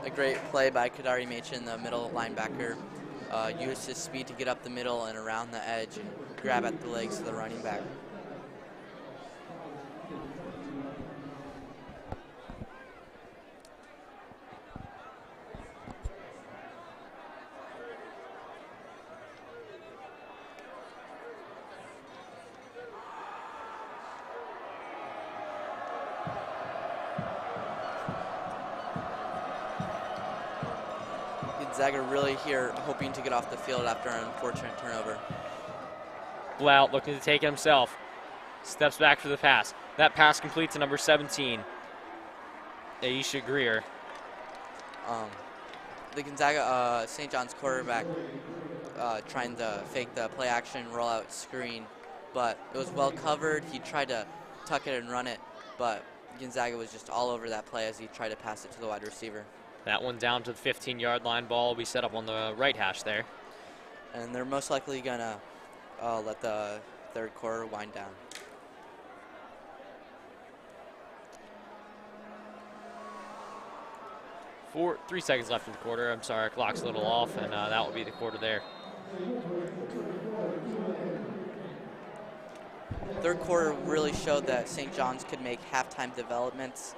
A great play by Kadari Machin, the middle linebacker. Used his speed to get up the middle and around the edge and grab at the legs of the running back. Gonzaga really here hoping to get off the field after an unfortunate turnover. Blount looking to take it himself. Steps back for the pass. That pass complete to number 17, Aisha Greer. The Gonzaga St. John's quarterback trying to fake the play action rollout screen, but it was well covered. He tried to tuck it and run it, but Gonzaga was just all over that play as he tried to pass it to the wide receiver. That one down to the 15-yard line. Ball will be set up on the right hash there. And they're most likely going to let the third quarter wind down. Three seconds left in the quarter. I'm sorry, our clock's a little off, and that will be the quarter there. Third quarter really showed that St. John's could make halftime developments.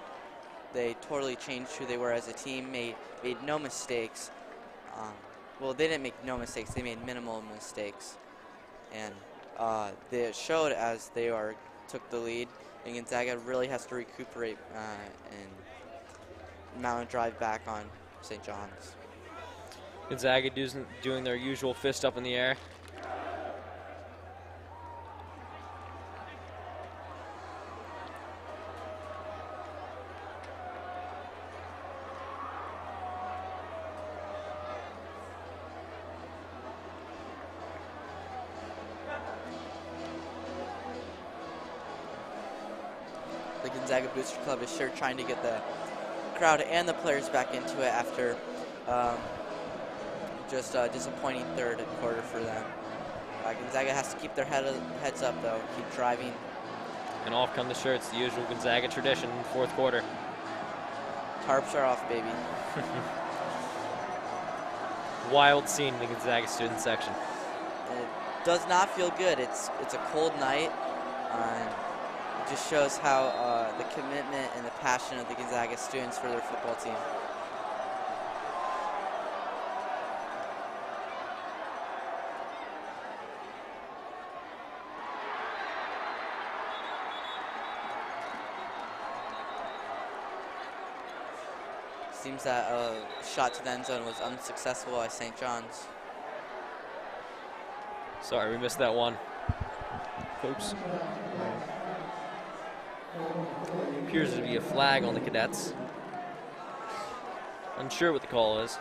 They totally changed who they were as a team, made no mistakes. Well, they didn't make no mistakes. They made minimal mistakes. And they showed as they took the lead. And Gonzaga really has to recuperate and mount a drive back on St. John's. Gonzaga doing their usual fist up in the air. The Gonzaga Booster Club is sure trying to get the crowd and the players back into it after just a disappointing third quarter for them. Gonzaga has to keep their heads up, though, keep driving. And off come the shirts, the usual Gonzaga tradition in the fourth quarter. Tarps are off, baby. Wild scene in the Gonzaga student section. It does not feel good. It's a cold night. It just shows how the commitment and the passion of the Gonzaga students for their football team. Seems that a shot to the end zone was unsuccessful at St. John's. Sorry, we missed that one. Oops. Appears to be a flag on the Cadets. Unsure what the call is.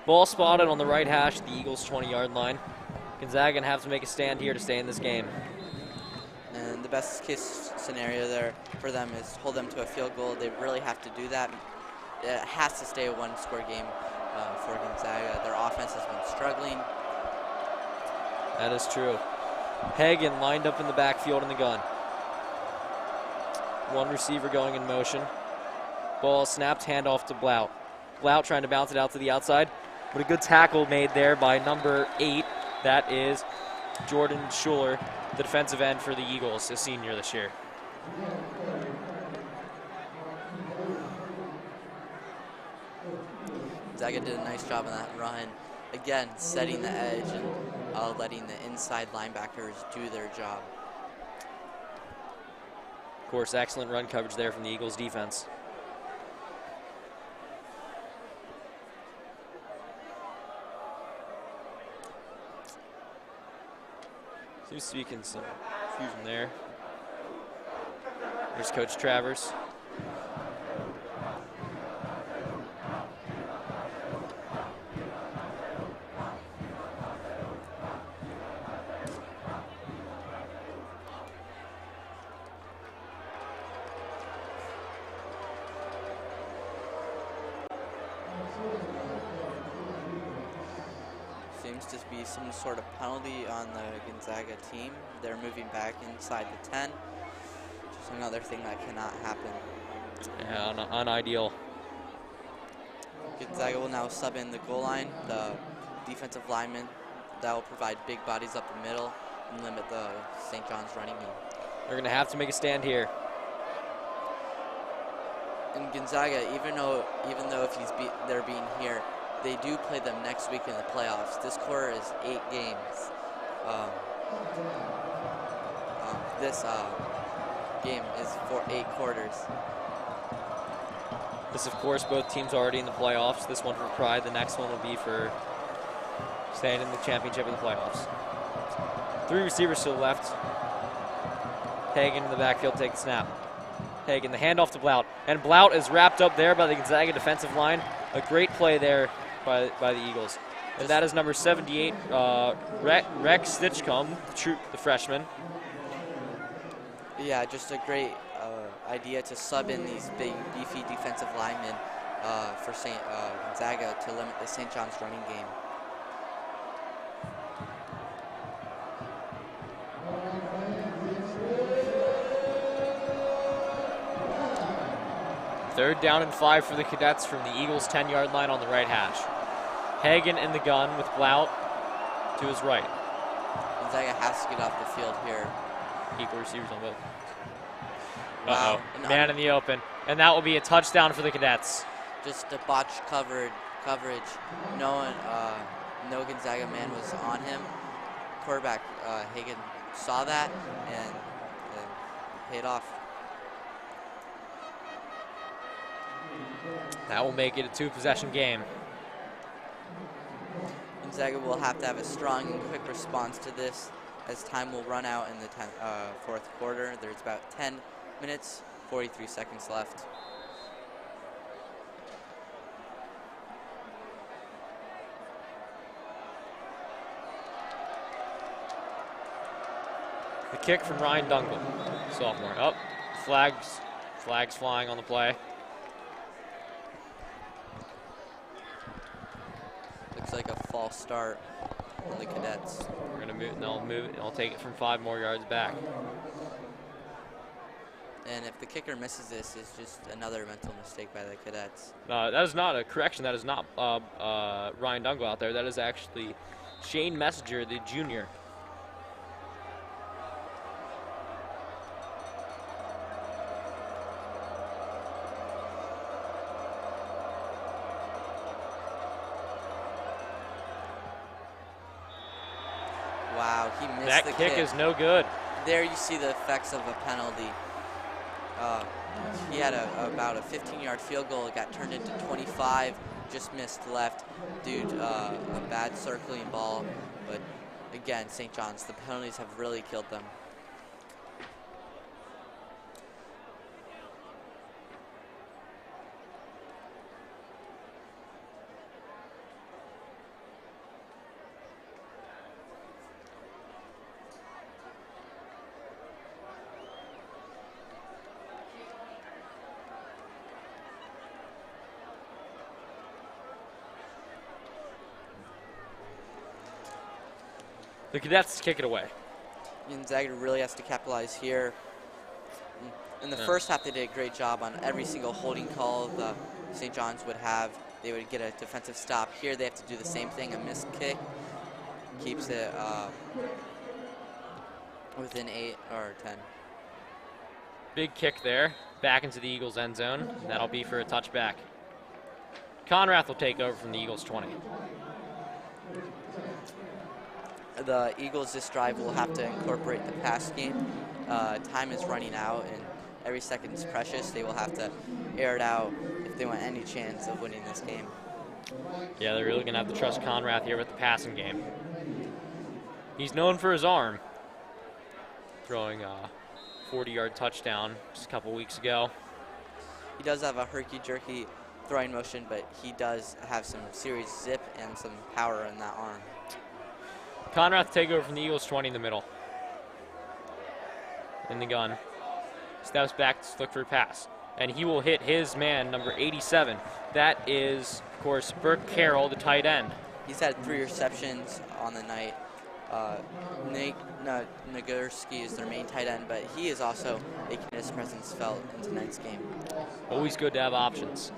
Ball spotted on the right hash, the Eagles' 20-yard line. Gonzaga gonna have to make a stand here to stay in this game. And the best case scenario there for them is hold them to a field goal. They really have to do that. It has to stay a one-score game for Gonzaga. Their offense has been struggling. That is true. Hagan lined up in the backfield in the gun. One receiver going in motion. Ball snapped, handoff to Blount. Blount trying to bounce it out to the outside. But a good tackle made there by number 8. That is Jordan Schuler, the defensive end for the Eagles, a senior this year. Gonzaga did a nice job on that run. Again, setting the edge and letting the inside linebackers do their job. Of course, excellent run coverage there from the Eagles defense. Seems to be some confusion there. There's Coach Travers. Seems to be some sort of penalty on the Gonzaga team. They're moving back inside the 10. Just another thing that cannot happen. Yeah, unideal. Gonzaga will now sub in the goal line. The defensive lineman that will provide big bodies up the middle and limit the St. John's running game. They're going to have to make a stand here. And Gonzaga, even though if they're being here, they do play them next week in the playoffs. This quarter is 8 games. This game is for 8 quarters. This, of course, both teams already in the playoffs. This one for pride. The next one will be for staying in the championship of the playoffs. 3 receivers to the left. Hagan in the backfield take the snap. Hagan, the handoff to Blount. And Blount is wrapped up there by the Gonzaga defensive line. A great play there by the Eagles. And that is number 78, Rex Stitchcomb, the freshman. Yeah, just a great idea to sub in these big, beefy defensive linemen for Gonzaga to limit the St. John's running game. Third down and 5 for the Cadets from the Eagles' 10-yard line on the right hash. Hagan in the gun with Blount to his right. Gonzaga has to get off the field here. Equal receivers on both. Wow. Man in the open. And that will be a touchdown for the Cadets. Just a botched coverage. No Gonzaga man was on him. Quarterback Hagan saw that and paid off. That will make it a 2-possession game. Gonzaga will have to have a strong and quick response to this as time will run out in the 4th quarter. There's about 10 minutes, 43 seconds left. The kick from Ryan Dunkel, sophomore. Up, flags flying on the play. Looks like a false start on the Cadets. We're gonna move, and they'll move it, and I'll take it from 5 more yards back. And if the kicker misses this, it's just another mental mistake by the Cadets. That is not a correction. That is not Ryan Dunkel out there. That is actually Shane Messenger, the junior. Wow, he missed That the kick is no good. There you see the effects of a penalty. He had about a 15-yard field goal. It got turned into 25, just missed left due to a bad circling ball. But again, St. John's, the penalties have really killed them. The Cadets kick it away. Gonzaga really has to capitalize here. In the first half, they did a great job on every single holding call the St. John's would have. They would get a defensive stop. Here, they have to do the same thing. A missed kick keeps it within 8 or 10. Big kick there, back into the Eagles' end zone. That'll be for a touchback. Conrath will take over from the Eagles' 20. The Eagles this drive will have to incorporate the pass game. Time is running out, and every second is precious. They will have to air it out if they want any chance of winning this game. Yeah, they're really going to have to trust Conrath here with the passing game. He's known for his arm, throwing a 40-yard touchdown just a couple weeks ago. He does have a herky-jerky throwing motion, but he does have some serious zip and some power in that arm. Conrath take over from the Eagles 20 in the middle. In the gun. Steps back to look for a pass. And he will hit his man, number 87. That is, of course, Burke Carroll, the tight end. He's had 3 receptions on the night. Nate Nagurski is their main tight end, but he is also making his presence felt in tonight's game. Always good to have options.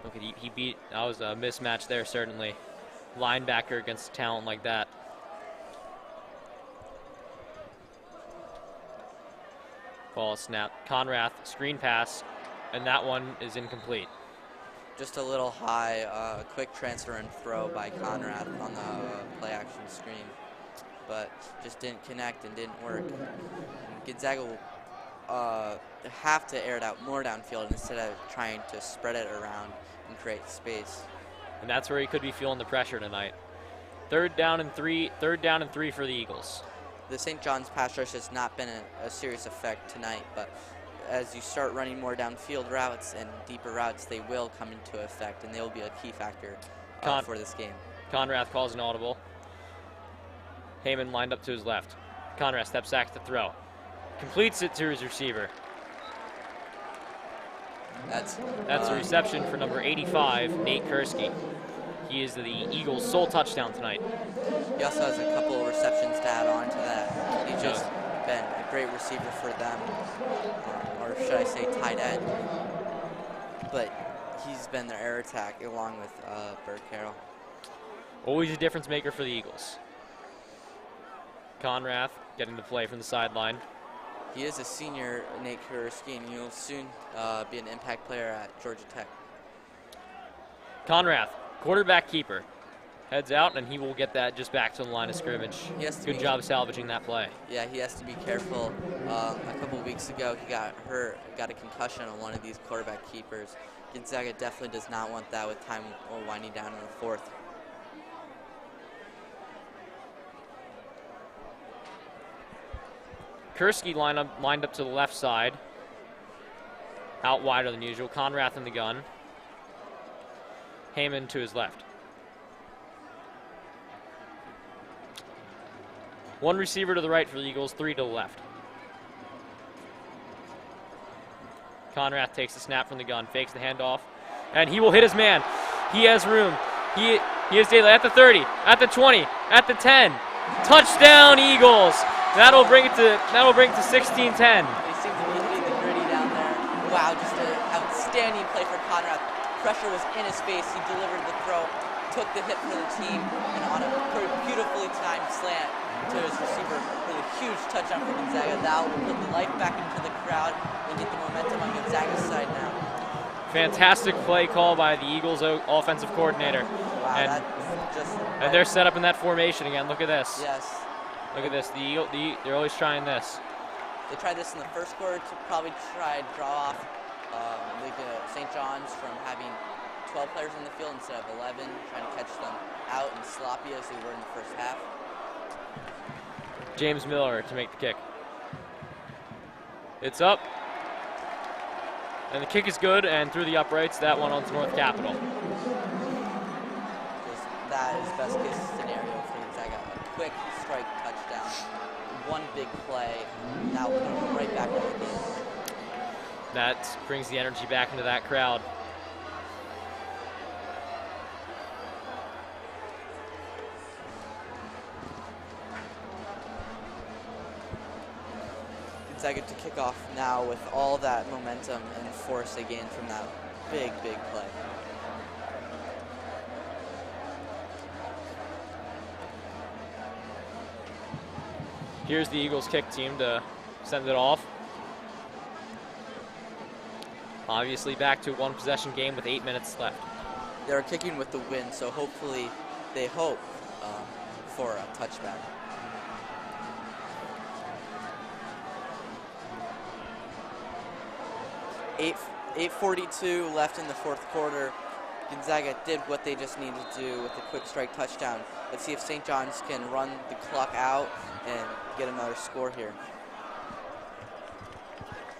Look at he beat, that was a mismatch there, certainly. Linebacker against talent like that. Ball snap. Conrath, screen pass, and that one is incomplete. Just a little high, quick transfer and throw by Conrath on the play action screen, but just didn't connect and didn't work. Gonzaga will have to air it out more downfield instead of trying to spread it around and create space. And that's where he could be feeling the pressure tonight. Third down and three for the Eagles. The St. John's pass rush has not been a serious effect tonight, but as you start running more downfield routes and deeper routes, they will come into effect, and they will be a key factor for this game. Conrath calls an audible. Heyman lined up to his left. Conrath steps back to throw. Completes it to his receiver. That's a reception for number 85, Nate Kursky. He is the Eagles' sole touchdown tonight. He also has a couple of receptions to add on to that. He's just been a great receiver for them, or should I say tight end. But he's been their air attack along with Burke Carroll. Always a difference maker for the Eagles. Conrath getting to play from the sideline. He is a senior, Nate Kursky, and he'll soon be an impact player at Georgia Tech. Conrath, quarterback keeper, heads out, and he will get that just back to the line of scrimmage. Good job salvaging that play. Yeah, he has to be careful. A couple weeks ago, he got hurt, got a concussion on one of these quarterback keepers. Gonzaga definitely does not want that with time winding down in the fourth. Kursky lined up to the left side, out wider than usual. Conrath in the gun. Heyman to his left. One receiver to the right for the Eagles, 3 to the left. Conrath takes the snap from the gun, fakes the handoff, and he will hit his man. He has room. He has daylight at the 30, at the 20, at the 10. Touchdown, Eagles! That'll bring it to 16-10. They seem to be hitting the gritty down there. Wow, just an outstanding play for Conrath. Pressure was in his face. He delivered the throw, took the hit for the team, and on a beautifully timed slant to his receiver for a huge touchdown for Gonzaga. That will put the life back into the crowd and get the momentum on Gonzaga's side now. Fantastic play call by the Eagles offensive coordinator. Wow, and they're set up in that formation again. Look at this. Yes. Look at this. They're always trying this. They tried this in the first quarter to probably try to draw off St. John's from having 12 players on the field instead of 11, trying to catch them out and sloppy as they were in the first half. James Miller to make the kick. It's up. And the kick is good, and through the uprights, that one onto North Capitol. That is best case scenario for Gonzaga. A quick strike touchdown, one big play, now put them right back in the game. That brings the energy back into that crowd. Gonzaga to kick off now with all that momentum and force they gained from that big play. Here's the Eagles kick team to send it off. Obviously back to a one possession game with 8 minutes left. They're kicking with the win, so hopefully they hope for a touchback. 8:42 left in the fourth quarter. Gonzaga did what they just needed to do with a quick strike touchdown. Let's see if St. John's can run the clock out and get another score here.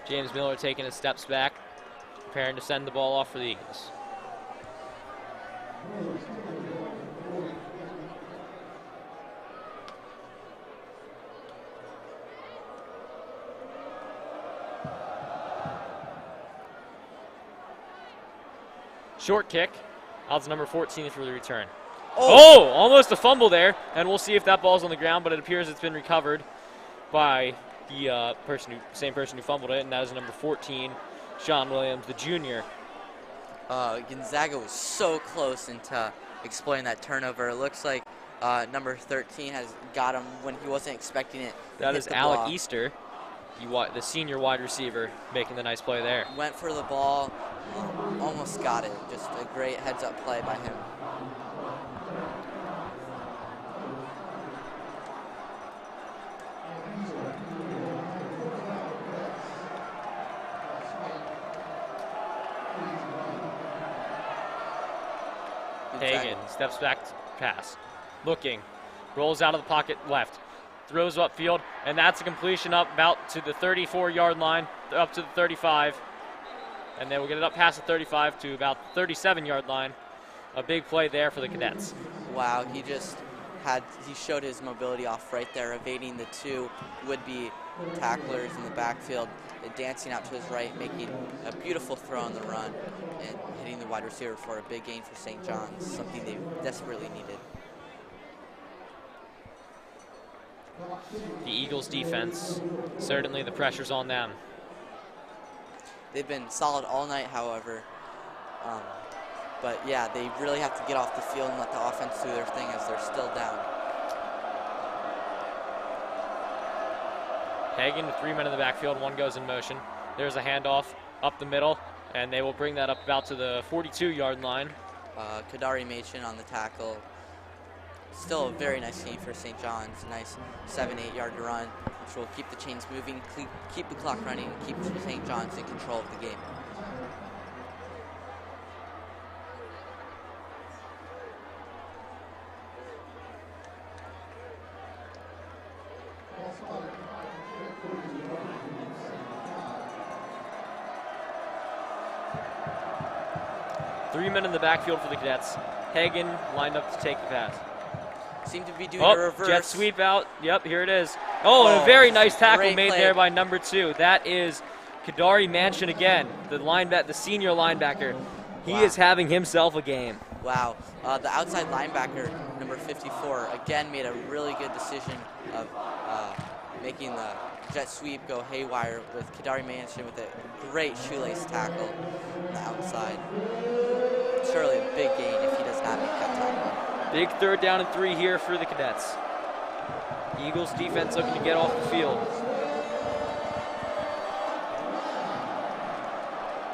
James Miller taking his steps back, preparing to send the ball off for the Eagles. Short kick, out to number 14 for the return. Oh, almost a fumble there, and we'll see if that ball's on the ground, but it appears it's been recovered by the same person who fumbled it, and that is number 14, Sean Williams, the junior. Gonzaga was so close into exploiting that turnover. It looks like number 13 has got him when he wasn't expecting it. That is Alec Easter, the senior wide receiver, making the nice play there. Went for the ball, almost got it. Just a great heads-up play by him. Hagan steps back to pass. Looking. Rolls out of the pocket left. Throws upfield, and that's a completion up about to the 34-yard line, up to the 35. And then we'll get it up past the 35 to about the 37-yard line. A big play there for the Cadets. Wow, he showed his mobility off right there, evading the two would-be tacklers in the backfield, dancing out to his right, making a beautiful throw on the run, and hitting the wide receiver for a big gain for St. John's, something they desperately needed. The Eagles defense, certainly the pressure's on them. They've been solid all night, however. But yeah, they really have to get off the field and let the offense do their thing as they're still down. Hagan with 3 men in the backfield, one goes in motion. There's a handoff up the middle, and they will bring that up about to the 42-yard line. Kadari Machin on the tackle. Still a very nice game for St. John's. Nice 7-8 yard run, which will keep the chains moving, keep the clock running, and keep St. John's in control of the game. Three men in the backfield for the Cadets. Hagan lined up to take the pass. Seem to be doing a reverse. Jet sweep out. Yep, here it is. And a very nice tackle made there by number 2. That is Kadari Manchin again, the senior linebacker. He is having himself a game. Wow. The outside linebacker, number 54, again made a really good decision of making the jet sweep go haywire with Kadari Manchin with a great shoelace tackle on the outside. Surely a big gain if he does not make that tackle. Big 3rd down and 3 here for the Cadets. Eagles defense looking to get off the field.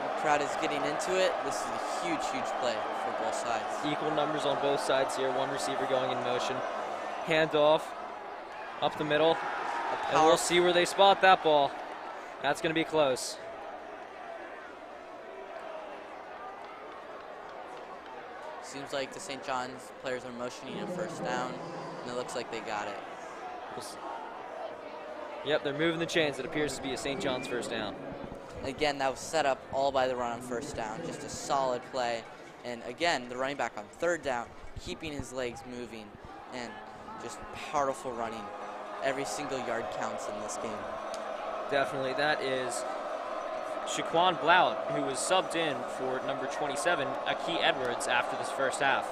The crowd is getting into it. This is a huge play for both sides. Equal numbers on both sides here. One receiver going in motion. Handoff up the middle. And we'll see where they spot that ball. That's going to be close. Seems like the St. John's players are motioning a first down, and it looks like they got it. Yep, they're moving the chains. It appears to be a St. John's first down. Again, that was set up all by the run on first down. Just a solid play. And again, the running back on third down, keeping his legs moving and just powerful running. Every single yard counts in this game. Definitely. That is Shaquan Blount, who was subbed in for number 27, Aki Edwards, after this first half.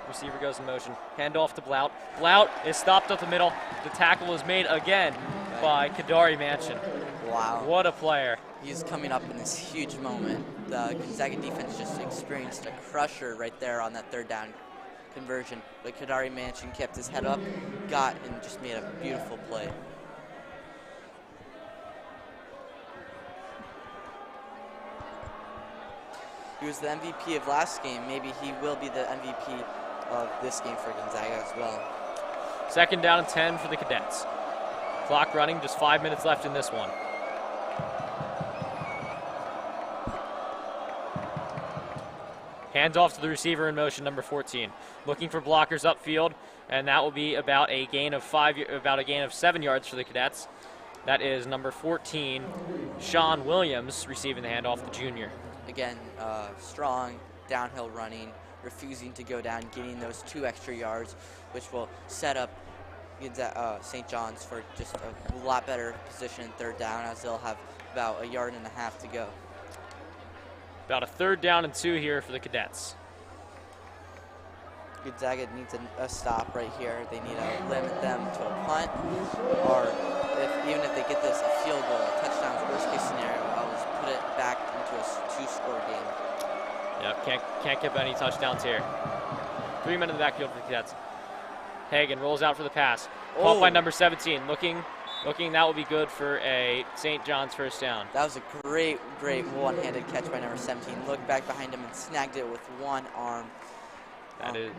Receiver goes in motion. Handoff to Blount. Blount is stopped up the middle. The tackle is made again by Kadari Mansion. Wow. What a player. He's coming up in this huge moment. The Gonzaga defense just experienced a crusher right there on that third down conversion. But Kadari Mansion kept his head up, got, and just made a beautiful play. He was the MVP of last game. Maybe he will be the MVP of this game for Gonzaga as well. 2nd down and 10 for the Cadets. Clock running, just 5 minutes left in this one. Hands off to the receiver in motion, number 14. Looking for blockers upfield, and that will be about a gain of 7 yards for the Cadets. That is number 14, Sean Williams, receiving the handoff, the junior. Again, strong downhill running, refusing to go down, getting those 2 extra yards, which will set up St. John's for just a lot better position in third down, as they'll have about 1.5 yards to go. About a 3rd down and 2 here for the Cadets. Gonzaga needs a stop right here. They need to limit them to a punt, or even if they get this, a field goal, a touchdown, worst case scenario. I'll just put it back into a 2-score game. Yep, can't get any touchdowns here. 3 men in the backfield for the Cadets. Hagan rolls out for the pass. Caught by number 17. Looking, that will be good for a St. John's first down. That was a great one-handed catch by number 17. Looked back behind him and snagged it with one arm. That is.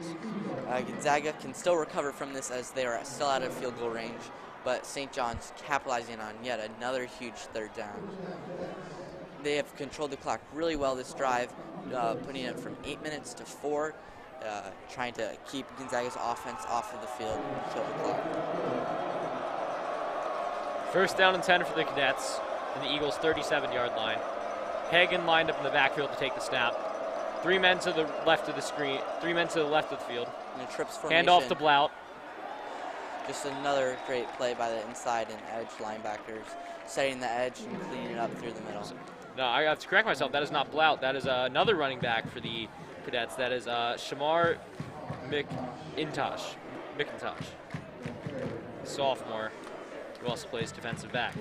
Gonzaga can still recover from this as they are still out of field goal range, but St. John's capitalizing on yet another huge 3rd down. They have controlled the clock really well this drive, putting it from 8 minutes to 4, trying to keep Gonzaga's offense off of the field and kill the clock. 1st down and 10 for the Cadets in the Eagles' 37-yard line. Hagan lined up in the backfield to take the snap. 3 men to the left of the screen, 3 men to the left of the field. And a trips formation. Handoff to Blount. Just another great play by the inside and edge linebackers, setting the edge and cleaning it up through the middle. No, I have to correct myself. That is not Blount. That is another running back for the Cadets. That is Shamar McIntosh, sophomore, who also plays defensive back.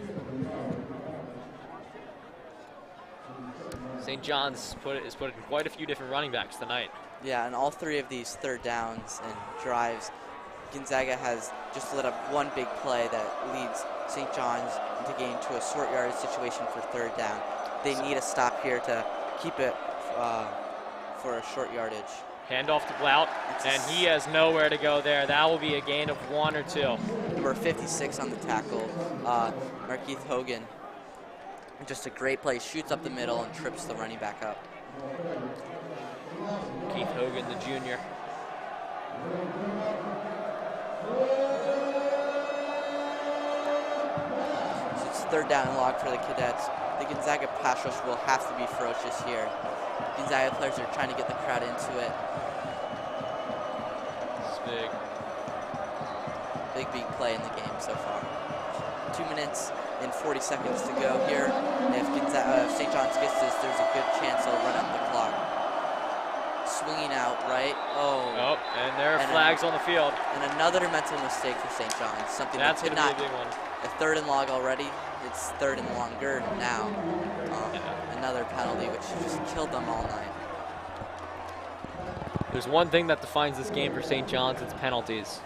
St. John's is put in quite a few different running backs tonight. Yeah, and all 3 of these 3rd downs and drives, Gonzaga has just lit up one big play that leads St. John's into getting to a short yardage situation for 3rd down. They need a stop here to keep it for a short yardage. Handoff to Blount, and he has nowhere to go there. That will be a gain of 1 or 2. Number 56 on the tackle, Markeith Hogan. Just a great play, shoots up the middle and trips the running back up. Keith Hogan, the junior. So it's 3rd down and long for the Cadets. The Gonzaga pass rush will have to be ferocious here. Gonzaga players are trying to get the crowd into it. It's big. Big play in the game so far. 2 minutes and 40 seconds to go here. If St. John's gets this, there's a good chance they'll run up the clock. Swinging out, right? Oh, and there are flags on the field. And another mental mistake for St. John's. Something that's that could gonna not be a big one. A 3rd and long already. It's 3rd and longer now. Another penalty, which just killed them all night. There's one thing that defines this game for St. John's, it's penalties.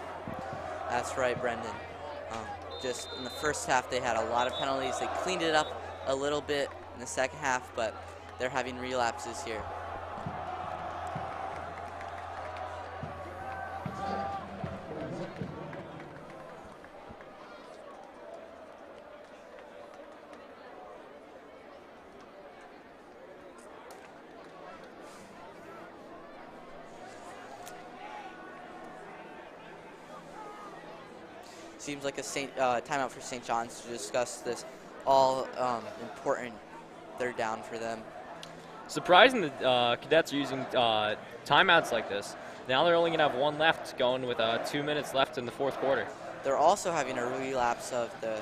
That's right, Brendan. Just in the first half, they had a lot of penalties. They cleaned it up a little bit in the second half, but they're having relapses here. Seems like a timeout for St. John's to discuss this all important third down for them. Surprising that Cadets are using timeouts like this. Now they're only going to have one left, going with 2 minutes left in the fourth quarter. They're also having a relapse of the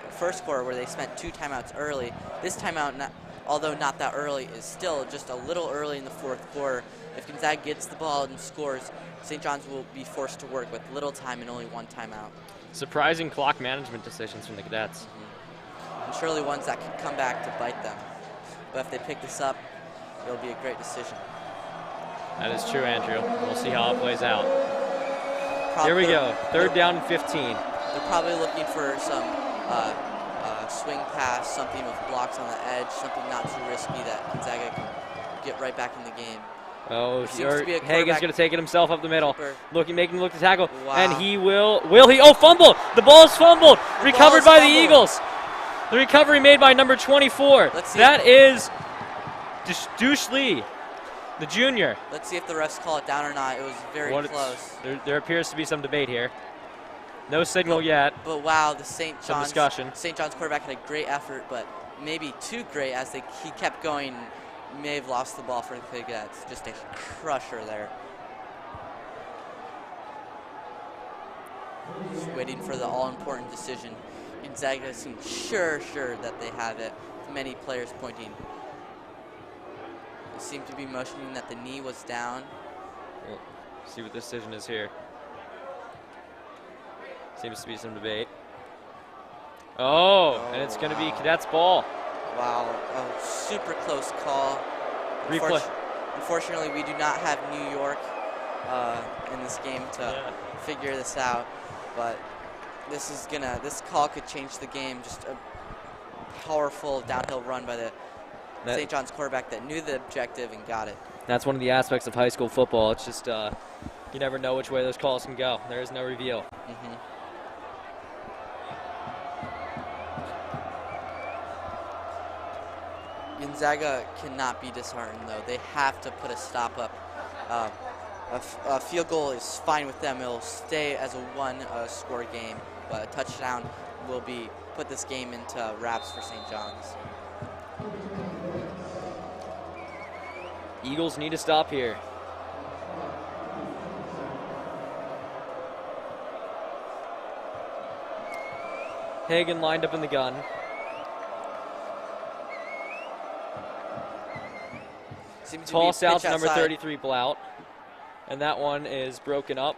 first quarter where they spent 2 timeouts early. This timeout, although not that early, is still just a little early in the fourth quarter. If Gonzaga gets the ball and scores, St. John's will be forced to work with little time and only 1 timeout. Surprising clock management decisions from the Cadets. And surely ones that can come back to bite them. But if they pick this up, it'll be a great decision. That is true, Andrew. We'll see how it plays out. Here we go. Third down and 15. They're probably looking for some swing pass, something with blocks on the edge, something not too risky that Gonzaga can get right back in the game. Oh, Hagan's going to take it himself up the middle. Making him look to tackle. Wow. And he will he? Oh, fumble! The ball is fumbled! Recovered by the Eagles. The recovery made by number 24. That is Douche Lee, the junior. Let's see if the refs call it down or not. It was very close. There appears to be some debate here. No signal yet. But wow, the St. John's quarterback had a great effort, but maybe too great as he kept going. May have lost the ball for the Cadets. Just a crusher there. Just waiting for the all-important decision. Gonzaga seems sure that they have it. Many players pointing. They seem to be motioning that the knee was down. We'll see what the decision is here. Seems to be some debate. And it's going to be Cadets' ball. Wow, a super close call. Replay. Unfortunately, we do not have New York in this game to figure this out, but this call could change the game. Just a powerful downhill run by the St. John's quarterback that knew the objective and got it. That's one of the aspects of high school football. It's just you never know which way those calls can go. There is no reveal. Gonzaga cannot be disheartened, though. They have to put a stop up. A field goal is fine with them. It'll stay as a one-score game, but a touchdown will put this game into wraps for St. John's. Eagles need to stop here. Hagan lined up in the gun. Toss out to number 33, Blout. And that one is broken up.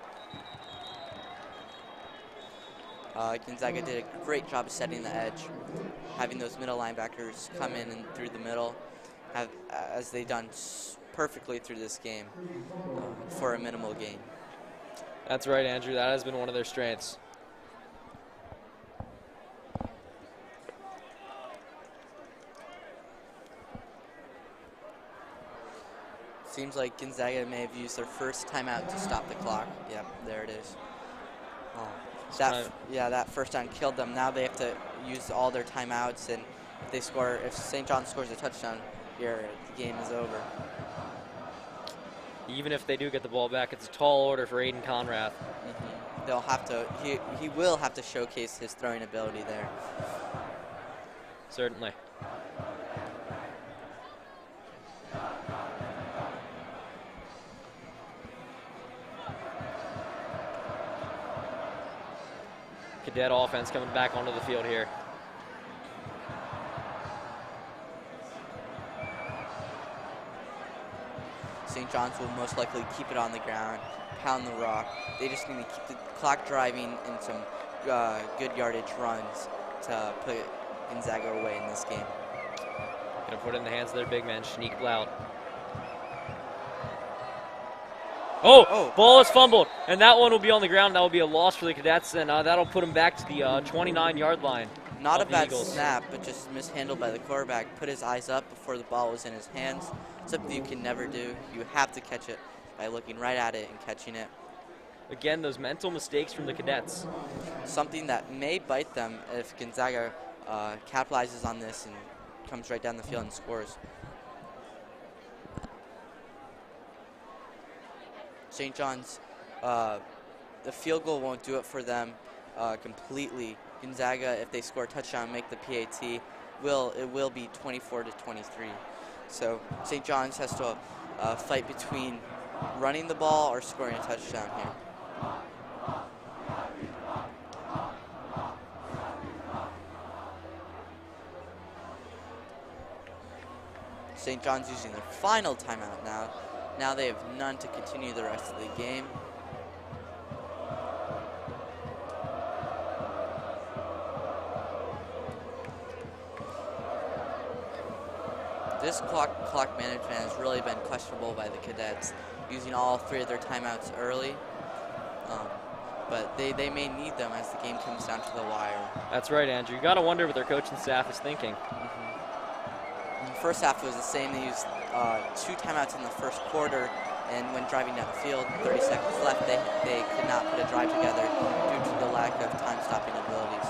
Gonzaga did a great job of setting the edge, having those middle linebackers come in and through the middle, as they've done perfectly through this game for a minimal gain. That's right, Andrew. That has been one of their strengths. Seems like Gonzaga may have used their first timeout to stop the clock. Yep, there it is. That first down killed them. Now they have to use all their timeouts, and if St. John scores a touchdown here, the game is over. Even if they do get the ball back, it's a tall order for Aiden Conrath. They'll have to. He will have to showcase his throwing ability there. Certainly. Cadet offense coming back onto the field here. St. John's will most likely keep it on the ground, pound the rock. They just need to keep the clock driving and some good yardage runs to put Gonzaga away in this game. Gonna put it in the hands of their big man, Shanique Blout. Ball is fumbled, and that one will be on the ground. That will be a loss for the Cadets, and that'll put them back to the 29-yard line. Not a bad snap, but just mishandled by the quarterback. Put his eyes up before the ball was in his hands. Something you can never do. You have to catch it by looking right at it and catching it. Again, those mental mistakes from the Cadets. Something that may bite them if Gonzaga capitalizes on this and comes right down the field and scores. St. John's, the field goal won't do it for them. completely. Gonzaga, if they score a touchdown, make the PAT, it will be 24 to 23. So St. John's has to fight between running the ball or scoring a touchdown here. St. John's using their final timeout now. Now they have none to continue the rest of the game. This clock management has really been questionable by the Cadets, using all 3 of their timeouts early. But they may need them as the game comes down to the wire. That's right, Andrew. You got to wonder what their coaching staff is thinking. In the first half, it was the same. They used 2 timeouts in the first quarter, and when driving down the field, 30 seconds left, they could not put a drive together due to the lack of time-stopping abilities.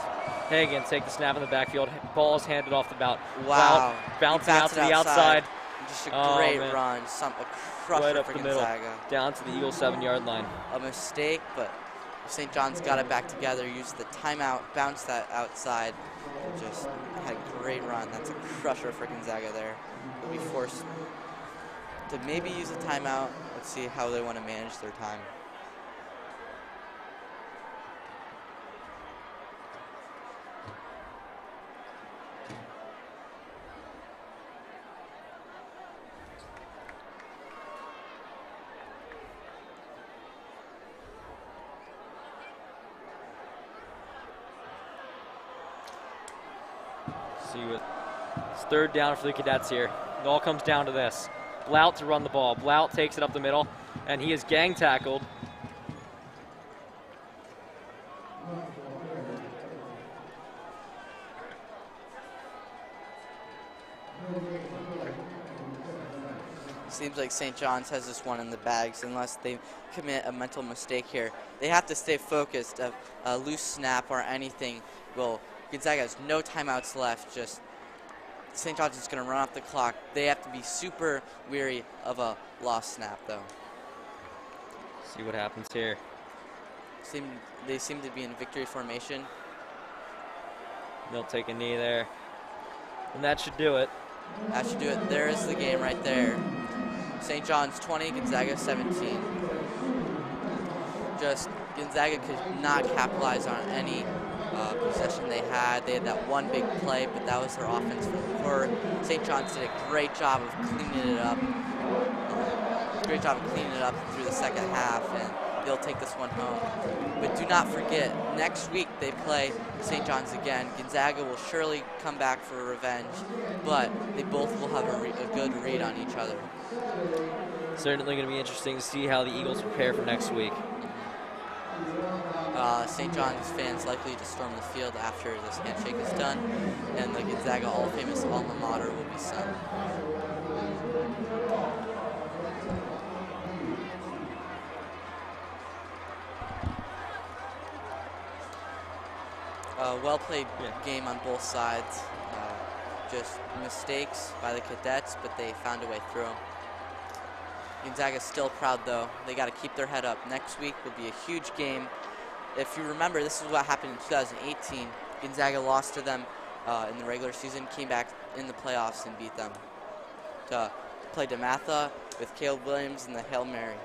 Hagan take the snap in the backfield. Ball is handed off the bounce. Wow. Bouncing out to the outside. Just a great run. A crusher right up for the Gonzaga. middle, down to the Eagles' 7-yard line. A mistake, but St. John's got it back together, used the timeout, bounced that outside, just had a great run. That's a crusher for Gonzaga there. They'll be forced to maybe use a timeout. Let's see how they want to manage their time. It's 3rd down for the Cadets here. It all comes down to this. Blount to run the ball. Blount takes it up the middle, and he is gang tackled. Seems like St. John's has this one in the bags unless they commit a mental mistake here. They have to stay focused. A loose snap or anything will. Gonzaga has no timeouts left. Just St. John's is going to run off the clock. They have to be super weary of a lost snap, though. See what happens here. They seem to be in victory formation. They'll take a knee there, and that should do it. That should do it. There is the game right there. St. John's 20, Gonzaga 17. Just Gonzaga could not capitalize on any possession they had. They had that one big play, but that was their offense for the quarter. St. John's did a great job of cleaning it up. Through the second half, and they'll take this one home. But do not forget, next week they play St. John's again. Gonzaga will surely come back for revenge, but they both will have a good read on each other. Certainly going to be interesting to see how the Eagles prepare for next week. St. John's fans likely to storm the field after this handshake is done, and the Gonzaga all-famous alma mater will be sung. Well-played game on both sides. Just mistakes by the Cadets, but they found a way through them. Gonzaga's still proud, though. They got to keep their head up. Next week will be a huge game. If you remember, this is what happened in 2018. Gonzaga lost to them in the regular season, came back in the playoffs and beat them. To play DeMatha with Caleb Williams and the Hail Mary.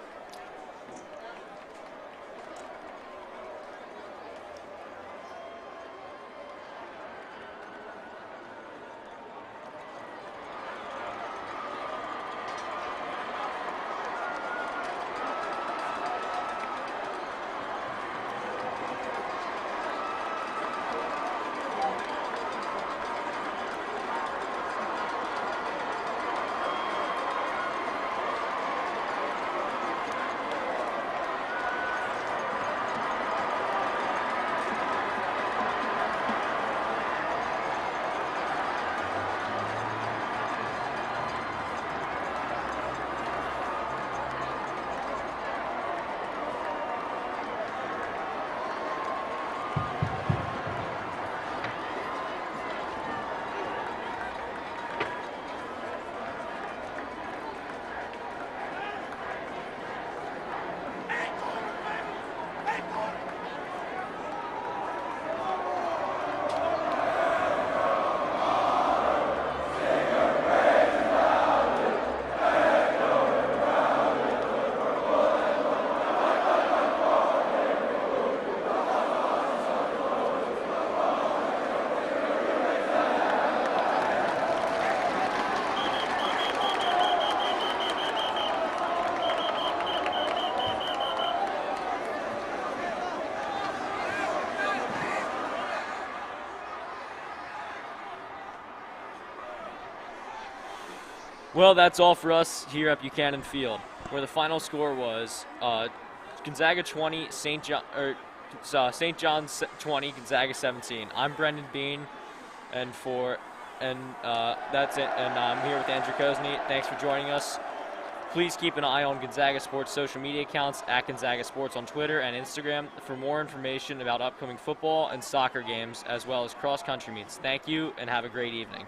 Well, that's all for us here at Buchanan Field, where the final score was Gonzaga 20, St. John's 20, Gonzaga 17. I'm Brendan Bean, and that's it. And I'm here with Andrew Kozny. Thanks for joining us. Please keep an eye on Gonzaga Sports social media accounts at Gonzaga Sports on Twitter and Instagram for more information about upcoming football and soccer games, as well as cross-country meets. Thank you, and have a great evening.